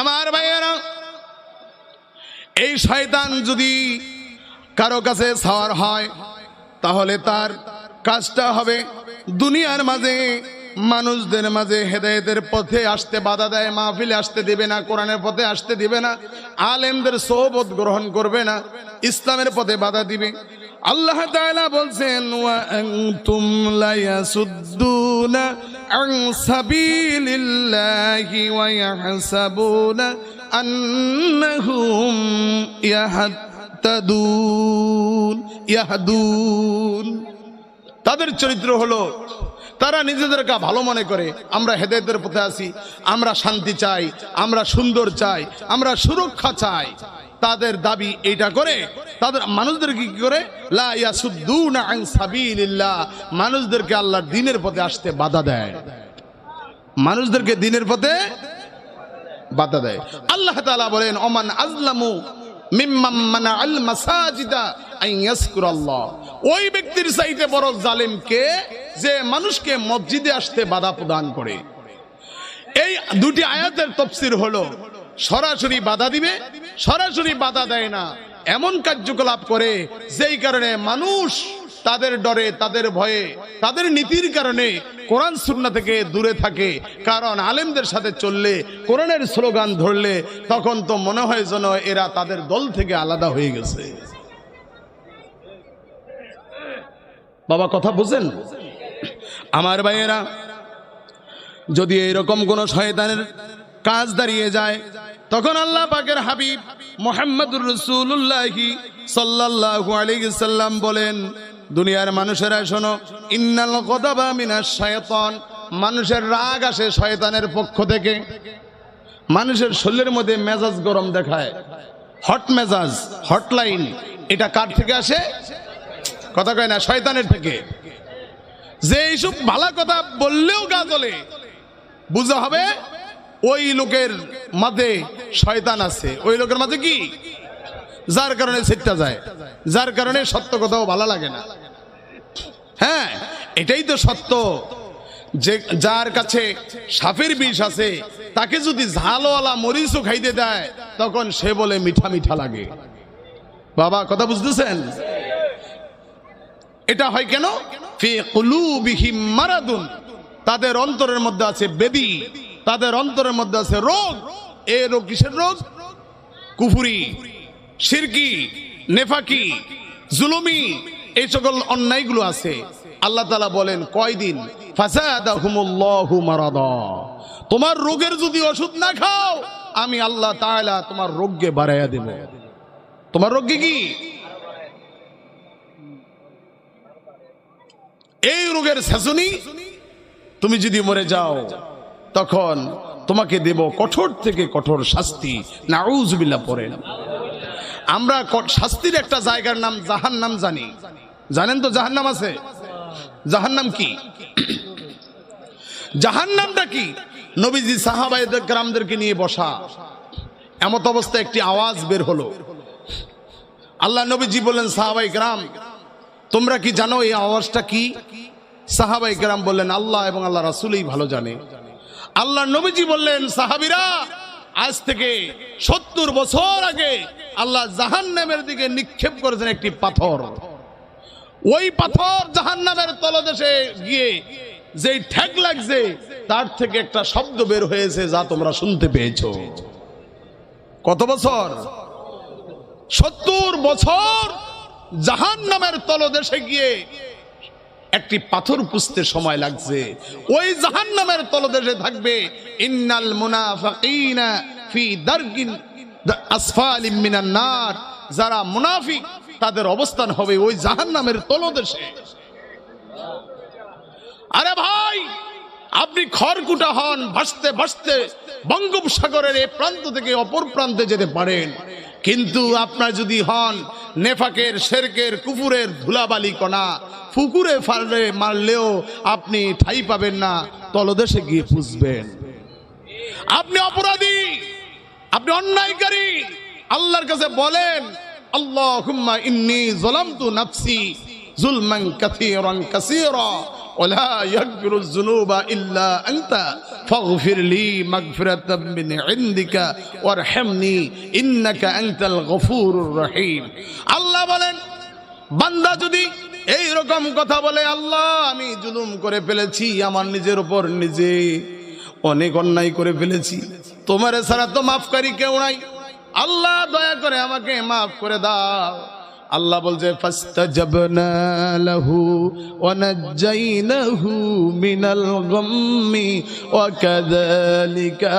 আমার ভাইয়েরা, এই শয়তান যদি কারো কাছে ছাওয়ার হয়, তাহলে তার কাজটা হবে দুনিয়ার মাঝে মানুষদের মাঝে হেদায়েতের পথে আসতে বাধা দেয়, মাহফিলে আসতে দিবে না, কোরআনের পথে আসতে দিবে না, আলেমদের সোহবত গ্রহণ করবে না, ইসলামের পথে বাধা দিবে। আল্লাহ তাআলা বলছেন ওয়া আনতুম লা ইয়াসুদ্দুনা আন সাবিলিল্লাহি ওয়া ইয়াহসাবুনা আন্নাহুম ইয়াহদুন। তাদের চরিত্র হলো তারা নিজেদেরকে ভালো মনে করে, আমরা হেদায়েতের পথে আছি, আমরা শান্তি চাই, আমরা সুন্দর চাই, আমরা সুরক্ষা চাই। তাদের দাবি এইটা করে, তাদের মানুষদেরকে কি করে? লা ইয়াসুদ্দুনা আন সাবিলিল্লাহ, মানুষদেরকে আল্লাহর দ্বীনের পথে আসতে বাধা দেয়, মানুষদেরকে দ্বীনের পথে বাধা দেয়। আল্লাহ তাআলা বলেন ওমান আযলামু মিম্মান মানাআল মাসাজিদা আন ইয়াযকুরাল্লাহ। ওই ব্যক্তির চাইতে বড় জালেম কে, যে মানুষকে মসজিদে আসতে বাধা প্রদান করে। এই দুটি আয়াতের তাফসীর হলো সরাসরি বাধা দিবে, সরাসরি বাধা দেয় না, এমন কার্যকলাপ করে যেই কারণে মানুষ তাদের ডরে, তাদের ভয়ে, তাদের নীতির কারণে কোরআন সুন্নাহ থেকে দূরে থাকে। কারণ আলেমদের সাথে চললে, কোরআনের স্লোগান ধরলে, তখন তো মনে হয় যেন এরা তাদের দল থেকে আলাদা হয়ে গেছে। বাবা কথা বুঝেন? আমার ভাইয়েরা, যদি এইরকম কোন শয়তানের কাজ দাঁড়িয়ে যায়, তখন আল্লাহ পাকের হাবিব মুহাম্মদুর রাসূলুল্লাহ সাল্লাল্লাহু আলাইহি সাল্লাম বলেন, দুনিয়ার মানুষেরা শোনো, ইন্নাল গদাবা মিনাশ শায়তান, মানুষের রাগ আসে শয়তানের পক্ষ থেকে। মানুষের শরীরের মধ্যে মেজাজ গরম দেখায়, হট মেজাজ, হটলাইন, এটা কার থেকে আসে? কথা কয় না, শয়তানের থেকে। যে এইসব ভালো কথা বললেও গা জ্বলে, বুঝা হবে ওই লোকের মাঝে শয়তান আছে, ওই লোকের মাঝে কি, যার কারণে ছিটটা যায়, যার কারণে সত্য কথাও ভালো লাগে না। হ্যাঁ, এটাই তো সত্য যে যার কাছে সাপের বিষ আছে তাকে যদি ঝালওয়ালা মরিচও খাইতে দেয় তখন সে বলে মিঠা মিঠা লাগে। বাবা কথা বুঝতেছেন? এটা হয় কেন? ফি কুলুবিহিম মারাদুন, তাদের অন্তরের মধ্যে আছে বেদী, তাদের অন্তরের মধ্যে আছে রোগ। এই রোগ কিসের রোগ? কুফরি, শিরকি, নেফাকি, জুলুমি, এই সকল অন্যায়গুলো আছে। আল্লাহ তাআলা বলেন কয়দিন? ফাসাদাহুমুল্লাহু মারাদা, তোমার রোগের যদি ওষুধ না খাও আমি আল্লাহ তাআলা তোমার রোগকে বাড়াইয়া দেব। তোমার রোগকে কি? এই রোগের ছেঁচুনি, তুমি যদি মরে যাও তখন তোমাকে দেব কঠোর থেকে কঠোর শাস্তি। নাউযুবিল্লাহ পড়েন। আমরা শাস্তির একটা জায়গার নাম জাহান্নাম জানি। জানেন তো জাহান্নাম আছে? জাহান্নাম কি? জাহান্নামটা কি? নবীজি সাহাবায়ে কেরামদেরকে নিয়ে বসা, এমত অবস্থায় একটি আওয়াজ বের হলো। আল্লাহ নবীজি বললেন, সাহাবায়ে কেরাম তোমরা কি জানো এই আওয়াজটা কি? সাহাবায়ে কেরাম বললেন, আল্লাহ এবং আল্লাহ রাসূলই ভালো জানে। আল্লাহ নবীজি বললেন, সাহাবীরা আজ থেকে 70 বছর আগে আল্লাহ জাহান্নামের দিকে নিক্ষেপ করেছেন একটি পাথর। ওই পাথর জাহান্নামের তলদেশে গিয়ে যেই ঠেক লাগছে তার থেকে একটা শব্দ বের হয়েছে যা তোমরা শুনতে পেয়েছো। কত বছর? 70 বছর জাহান্নামের তলদেশে গিয়ে একটি পাথর পুষতে সময় লাগছে। ওই জাহান্নামের তলদেশে থাকবে ইন্নাল মুনাফিকিনা ফি দারকিন আসফালিম মিনান নার, যারা মুনাফিক তাদের অবস্থান হবে ওই জাহান্নামের তলদেশে। আরে ভাই, আপনি খড়কুটা হন, ভাসতে ভাসতে বঙ্গোপসাগরের এই প্রান্ত থেকে অপর প্রান্তে যেতে পারেন, কিন্তু আপনার যদি হন নেফাকের, শিরকের, কুফুরের ধুলাবালি কণা, পুকুরে ফাললে মারলেও আপনি ঠাই পাবেন না, তলদেশে গিয়ে পুষবেন। আপনি অপরাধী, আপনি অন্যায়কারী। আল্লাহর কাছে বলেন, আল্লাহুম্মা ইন্নী যালামতু নাফসি যুলমান কাসীরান কাসীরা ওয়া লা ইয়াগফিরুয যুনুবা ইল্লা আনতা ফাগফির লি মাগফিরাতাম মিন ইনদিকা ওয়ারহামনি ইন্নাকা আনতাল গফুরুর রহিম। আল্লাহ বলেন, বান্দা যদি এই রকম কথা বলে, আল্লাহ আমি জুলুম করে ফেলেছি, আমার নিজের উপর নিজে অনেক অন্যায় করে ফেলেছি, তোমার ছাড়া তো মাফকারী কেউ নাই, আল্লাহ দয়া করে আমাকে মাফ করে দাও। আল্লাহ বলছে, ফাস্তাজাবনা লাহু ওয়া নাজ্জাইনাহু মিনাল গাম্মি ওয়া কাযালিকা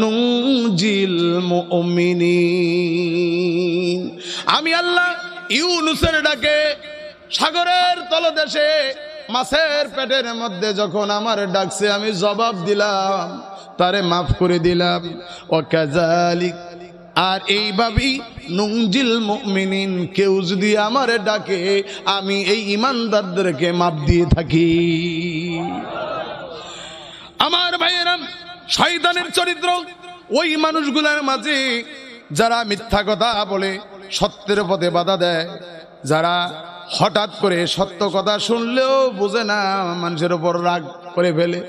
নুনজিল মুমিনিন। আমি আল্লাহ ইউনূসের ডাকে সাগরের তলদেশে মাছের পেটের মধ্যে যখন আমার ডাকছে আমি জবাব দিলাম, তারে মাফ করে দিলাম। ওয়া কাযালিক, আর এইভাবেই নুনজিল মুমিনিন, কেউ যদি আমারে ডাকে আমি এই ইমানদারদেরকে মাফ দিয়ে থাকি। আমার ভাইয়েরা, শয়তানের চরিত্র ওই মানুষগুলোর মাঝে যারা মিথ্যা কথা বলে, সত্যের পথে বাধা দেয়, যারা হঠাৎ করে সত্য কথা শুনলেও বোঝে না, মানুষের উপর রাগ করে ফেলে।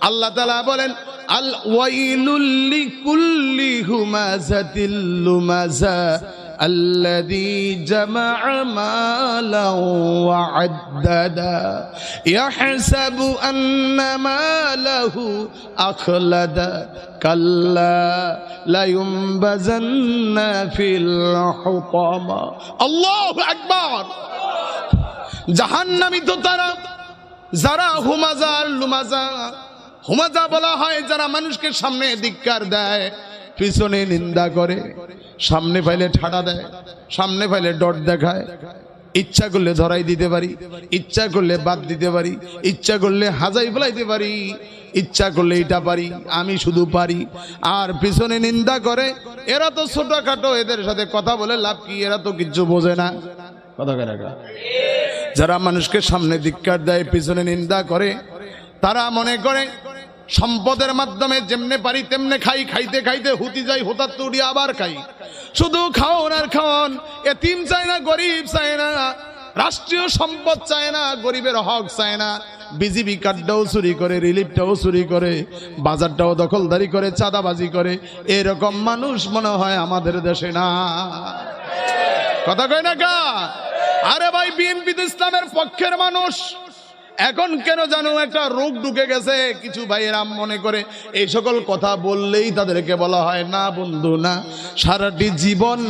আল্লাহ তাআলা বলেন, আল ওয়াইলুল লিকুল্লি হুমাযাতিল লুমাযা আল্লাযী জামা'a মালান ওয়া আদ্দাদা ইয়াহসাবু আন্না মালাহু আখলাদা কাল্লা লা ইউনবাযান্না ফিল হুতামা। আল্লাহু আকবার। জাহান্নামী তো তারা যারা হুমাযা লুমাযা, হুমাযা বলা হয় যারা মানুষকে সামনে ধিক্কার দেয়, পিছনে নিন্দা করে, সামনে পাইলে ঠাড়া দেয়, সামনে পাইলে ডট দেখায়, ইচ্ছা করলে ধরাই দিতে পারি, ইচ্ছা করলে বাদ দিতে পারি, ইচ্ছা করলে হাজাই ফেলাইতে পারি, ইচ্ছা করলে এটা পারি, আমি শুধু পারি, আর পিছনে নিন্দা করে। এরা তো ছোটখাটো, এদের সাথে কথা বলে লাভ কি? এরা তো কিচ্ছু বোঝে না। কথা কে রাখা? যারা মানুষকে সামনে ধিক্কার দেয়, পিছনে নিন্দা করে, তারা মনে করে সম্পদের মাধ্যমে যেমনে পারি তেমনে খাই, খাইতে খাইতে হুতি যাই, হোতার তুড়ি আবার খাই, শুধু খাওন আর খাওন। এতিম চাই না, গরিব চাই না, রাষ্ট্রীয় সম্পদ চায় না, গরিবের হক চায় না, বিজিবি কার্ডটাও চুরি করে, রিলিফটাও চুরি করে, বাজারটাও দখলদারি করে, চাঁদাবাজি করে, এরকম মানুষ মনে হয় আমাদের দেশে না। কথা কয় না কা? আরে ভাই, বিএনপি তো ইসলামের পক্ষের মানুষ। এখন কেন জানো একটা রোগ ঢুকে গেছে, কিছু ভাইয়েরা মনে করে এই সকল কথা বললেই তাদেরকে বলা হয় না বন্ধু না। সারাটি জীবন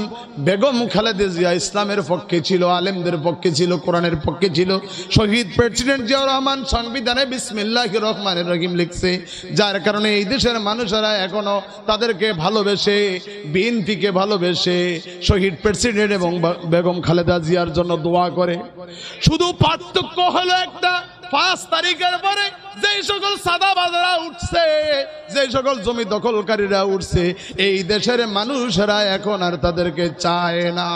বেগম খালেদা জিয়া ইসলামের পক্ষে ছিল, আলেমদের পক্ষে ছিল, কোরআনের পক্ষে ছিল। শহীদ প্রেসিডেন্ট জিয়াউর রহমান সংবিধানে বিসমিল্লাহির রহমানির রহিম লিখছে, যার কারণে এই দেশের মানুষেরা এখনো তাদেরকে ভালোবেসে, বিএনপিকে ভালোবেসে, শহীদ প্রেসিডেন্ট এবং বেগম খালেদা জিয়ার জন্য দোয়া করে। শুধু পার্থক্য হলো একটা, 5 তারিখের পরে যে সকল সাদাবাজরা উঠছে, যে সকল জমি দখলকারীরা উঠছে, এই দেশের মানুষেরা এখন আর তাদেরকে চায় না।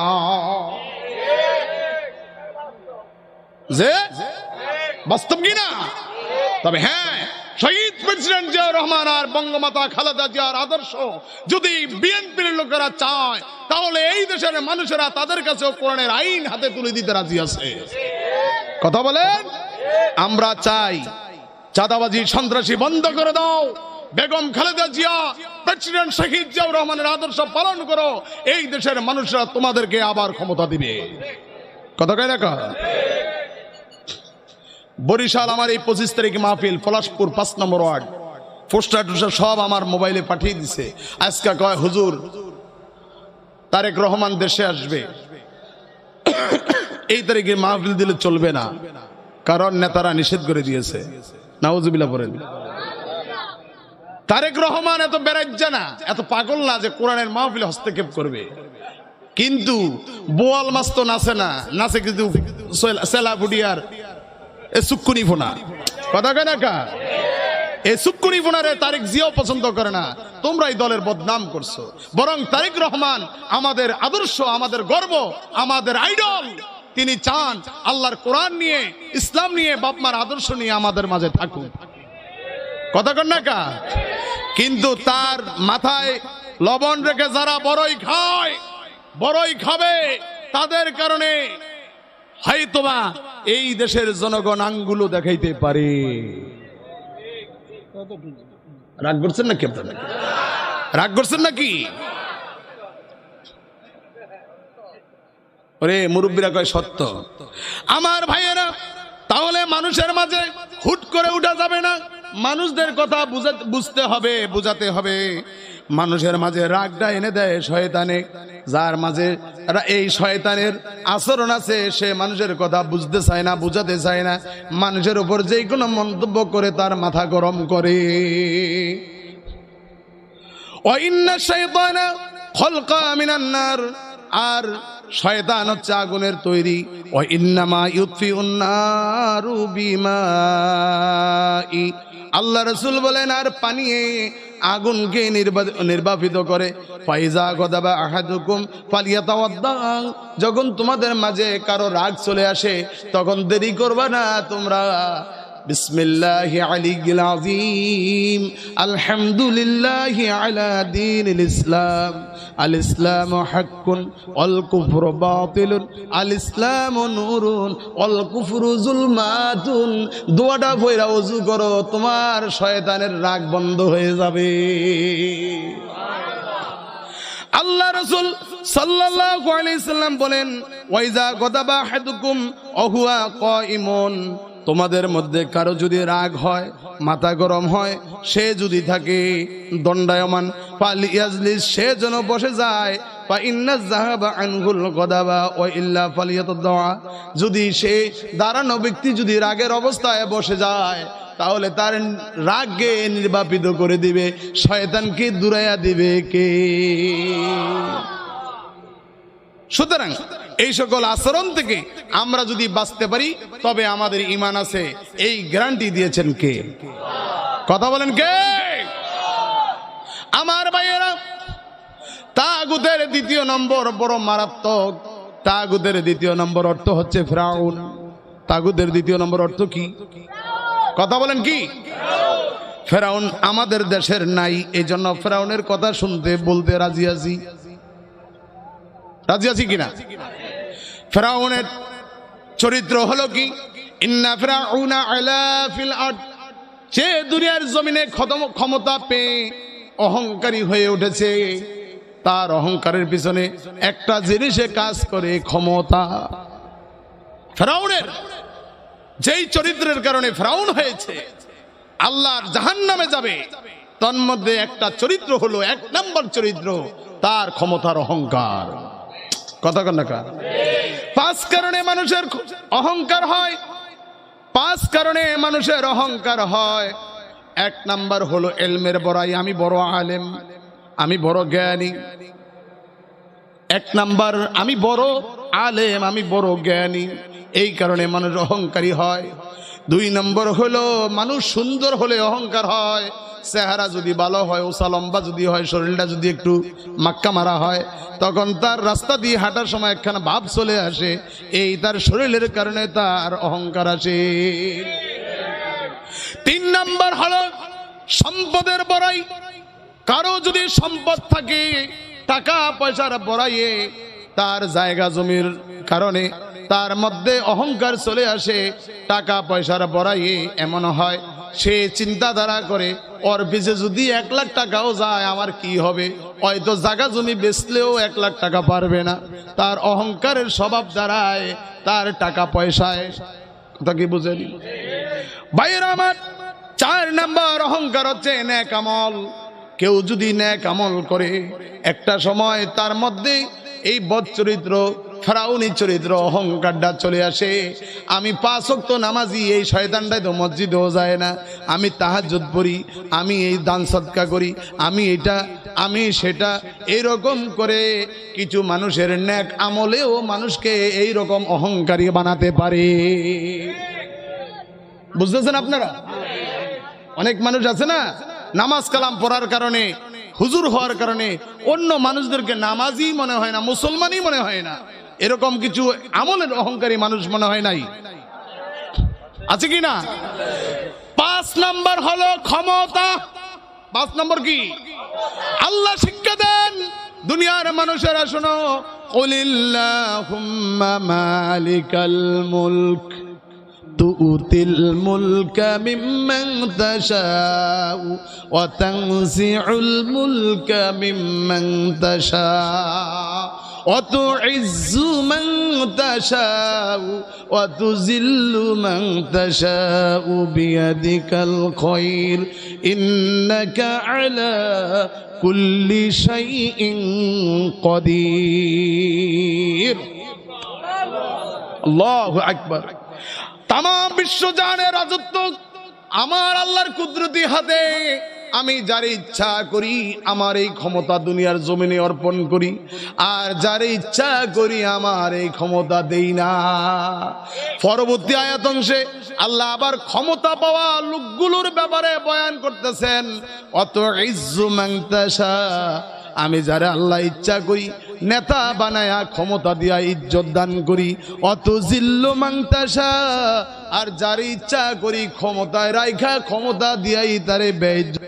যে বাস্তব কি না? তবে হ্যাঁ, শহীদ প্রেসিডেন্ট জিয়াউর রহমান আর বঙ্গমাতা খালেদা জিয়ার আদর্শ যদি বিএনপির লোকেরা চায়, তাহলে এই দেশের মানুষেরা তাদের কাছেও কোরআনের আইন হাতে তুলে দিতে রাজি আছে। কথা বলেন? আমরা চাই চাঁদাবাজি, সন্ত্রাসী বন্ধ করে দাও, বেগম খালেদা জিয়া, প্রেসিডেন্ট শহীদ জিয়াউর রহমানের আদর্শ পালন করো, এই দেশের মানুষরা তোমাদেরকে আবার ক্ষমতা দিবে। কথা কয় না? বরিশাল আমার এই 25 তারিখে মাহফিল, পলাশপুর 5 নম্বর ওয়ার্ড, পোস্টার টোস্টার সব আমার মোবাইলে পাঠিয়ে দিছে। আজকে কয় হুজুর তারেক রহমান দেশে আসবে, এই তারিখে মাহফিল দিলে চলবে না, কারণ নেতারা নিষেধ করে দিয়েছে। নাউজুবিল্লাহ পড়েন। তারেক রহমান এত বেরাজ্জা না, এত পাগল না যে কোরআনের মাহফিলে হস্তক্ষেপ করবে। কিন্তু বোয়াল মাছ তো নাচে না, নাচে কিন্তু সেলা বুডিয়ার এ সুকুনি ফোনা। কথা কয় না কা? এই সুকুনি ফোনারে তারেক জিয়াও পছন্দ করে না। তোমরাই দলের বদনাম করছো। বরং তারেক রহমান আমাদের আদর্শ, আমাদের গর্ব, আমাদের আইডল। তিনি চান আল্লাহর কোরআন নিয়ে, ইসলাম নিয়ে, বাপমার আদর্শ নিয়ে আমাদের মাঝে থাকুন। কথা কন না কা? কিন্তু তার মাথায় লবণ রেখে যারা বড়ই খায়, বড়ই খাবে, তাদের কারণে হয়তোবা এই দেশের জনগণ আঙ্গুলো দেখাইতে পারে। রাগ করছেন নাকি আপনারা? রাগ করছেন নাকি? ওরে মুরব্বীরা কয় সত্য। আমার ভাইয়েরা, তাহলে মানুষের মাঝে হুট করে উঠা যাবে না, মানুষদের কথা বুঝতে হবে, বুঝাতে হবে। মানুষের মাঝে রাগটা এনে দেয় শয়তানে, যার মাঝে এই শয়তানের আচরণ আছে, সে মানুষের কথা বুঝতে চায় না, বুঝাতে চায় না, মানুষের উপর যে কোনো মন্তব্য করে তার মাথা গরম করে। ওয়াইন্না শাইতানা খলকা মিনান নার, আর শয়তান হচ্ছে আগুনের তৈরি। ওয়া ইন্নামা ইউতফিউন নারু বিমাই, আল্লাহ রাসূল বলেন, আর পানিয়ে আগুনকে নির্বাপিত করে। ফাইজা গদাবা আহাদুকুম ফালিয়াতাওয়াদ্দা, যখন তোমাদের মাঝে কারো রাগ চলে আসে তখন দেরি করবা না, তোমরা বিসমিল্লাহি আলিয়্যিল আযীম আলহামদুলিল্লাহি আলা দীনিল ইসলাম আল ইসলামু হাক্কুন ওয়াল কুফরু বাতিলুন আল ইসলামু নূরুন ওয়াল কুফরু যুলমাতুন, দোয়াটা পড়া ওযু করো, তোমার শয়তানের রাগ বন্ধ হয়ে যাবে। আল্লাহ রাসূল সাল্লাল্লাহু আলাইহি সাল্লাম বলেন, ওয়াইজা গদাবা আহাদুকুম ওয়া হুয়া কায়িমুন, তোমাদের মধ্যে কারো যদি রাগ হয়, মাথা গরম হয়, সে যদি থাকে দণ্ডায়মান, ফালিয়াজলিস, সে যেন বসে যায়। ফা ইন্না যাহাবা আনহুল গদাবা ওয়া ইল্লা ফালিয়াতাদা, যদি সে দাঁড়ানো ব্যক্তি যদি রাগের অবস্থায় বসে যায়, তাহলে তার রাগকে নির্বাপিত করে দিবে, শয়তানকে দূরাইয়া দিবে কে? সুতরাং এই সকল আচরণ থেকে আমরা যদি বাঁচতে পারি তবে আমাদের ঈমান আছে, এই গ্যারান্টি দিয়েছেন কে? কথা বলেন কে? আমার ভাইয়েরা, তাগুতের দ্বিতীয় নম্বর বড় মারাত্মক। তাগুতের দ্বিতীয় নম্বর অর্থ হচ্ছে ফিরাউন। তাগুতের দ্বিতীয় নম্বর অর্থ কি? কথা বলেন কি? ফিরাউন আমাদের দেশের নাই, এই জন্য ফিরাউনের কথা শুনতে বলতে রাজি আছি। রাজি আছি কিনা? ফিরাউনের চরিত্র হলো কি? ইন্না ফিরআউনা আলা ফিল আরদ, যে দুনিয়ার জমিনে ক্ষমতা পেয়ে অহংকারী হয়ে উঠেছে, তার অহংকারের পিছনে একটা জিনিসে কাজ করে, ক্ষমতা। ফিরআউনের যেই চরিত্রের কারণে ফিরআউন হয়েছে, আল্লাহর জাহান্নামে যাবে, তন্মধ্যে একটা চরিত্র হলো, 1 নম্বর চরিত্র, তার ক্ষমতার অহংকার। কথা কন না কা? 5 কারণে মানুষের অহংকার হয়, 5 কারণে মানুষের অহংকার হয়। 1 নাম্বার হলো ইলমের বড়াই, আমি বড় আলেম, আমি বড় জ্ঞানী। 1 নাম্বার, আমি বড় আলেম, আমি বড় জ্ঞানী, এই কারণে মানুষ অহংকারী হয়। 2 নম্বর হলো মানুষ সুন্দর হলে অহংকার হয়। চেহারা যদি ভালো হয়, ওসা লম্বা যদি হয়, শরীরটা যদি একটু মাক্কা মারা হয়, তখন তার রাস্তা দিয়ে হাঁটার সময় একখানা ভাব চলে আসে, এই তার শরীরের কারণে তার অহংকার আসে। 3 নম্বর হলো সম্পদের বড়াই। কারো যদি সম্পদ থাকে, টাকা পয়সার বড়াইয়ে, তার জায়গা জমির কারণে তার মধ্যে অহংকার চলে আসে। টাকা পয়সার বড়াইয়ে এমন হয়, সে চিন্তাধারা করে, ওর পিছে যদি 1 লাখ টাকাও যায় আমার কি হবে, হয়তো জায়গা জমি বেচলেও 1 লাখ টাকা পারবে না। তার অহংকারের স্বভাব দ্বারায় তার টাকা পয়সায়। কথা কি বুঝেন ভাইয়েরা আমার? 4 নম্বর অহংকার হচ্ছে নেক আমল। কেউ যদি নেক আমল করে, একটা সময় তার মধ্যে এই বদ চরিত্র, ফিরআউনি চরিত্র, অহংকারটা চলে আসে। আমি 5 ওয়াক্ত নামাজি, এই শয়তানটাই তো মসজিদেও যায় না, আমি তাহাজ্জুদ পড়ি, আমি এই দান সদকা করি, আমি এটা, আমি সেটা, এইরকম করে কিছু মানুষের নেক আমলেও মানুষকে এই রকম অহংকারী বানাতে পারে। বুঝতেছেন আপনারা? অনেক মানুষ আছে না, নামাজ কালাম পড়ার কারণে, হুজুর হওয়ার কারণে অন্য মানুষদেরকে নামাজি মনে হয় না, মুসলমানই মনে হয় না। এরকম কিছু আমলের অহংকারী মানুষ মনে হয় নাই? আছে কি না? 5 নাম্বার হলো ক্ষমতা। 5 নম্বর কি? আল্লাহ শিক্ষা দেন, দুনিয়ার মানুষেরা শোনো, কুলিল্লাহুম্মা মালিকাল মুলক তুতিল মুলকা মিম্মান তাশাউ ওয়া তানজিউল মুলকা মিম্মান তাশাউ ওয়া তুইজ্জু মান তাশাউ ওয়া তুযিল্লু মান তাশাউ বিয়াদিকাল খায়র ইন্নাকা আলা কুল্লি শাইইন কাদির। আল্লাহু আকবার। তাম বিশ্বজানের রাজত্ব আমার আল্লাহর কুদরতি হাতে। আমি যার ইচ্ছা করি আমার এই ক্ষমতা দুনিয়ার জমিনে অর্পণ করি, আর যার ইচ্ছা করি আমার এই ক্ষমতা দেই না। পরবর্তী আয়াত অংশে আল্লাহ আবার ক্ষমতা পাওয়া লোকগুলোর ব্যাপারে বয়ান করতেছেন। অত ইজ্জু মান তাশা, আমি যারা আল্লাহ ইচ্ছা করি নেতা বানায়া ক্ষমতা দিয়া ইজ্জত দান করি। অত জিল্লু মান তাশা, আর যার ইচ্ছা করি ক্ষমতায় রাইখা ক্ষমতা দিয়াই তারে বেইজ্জত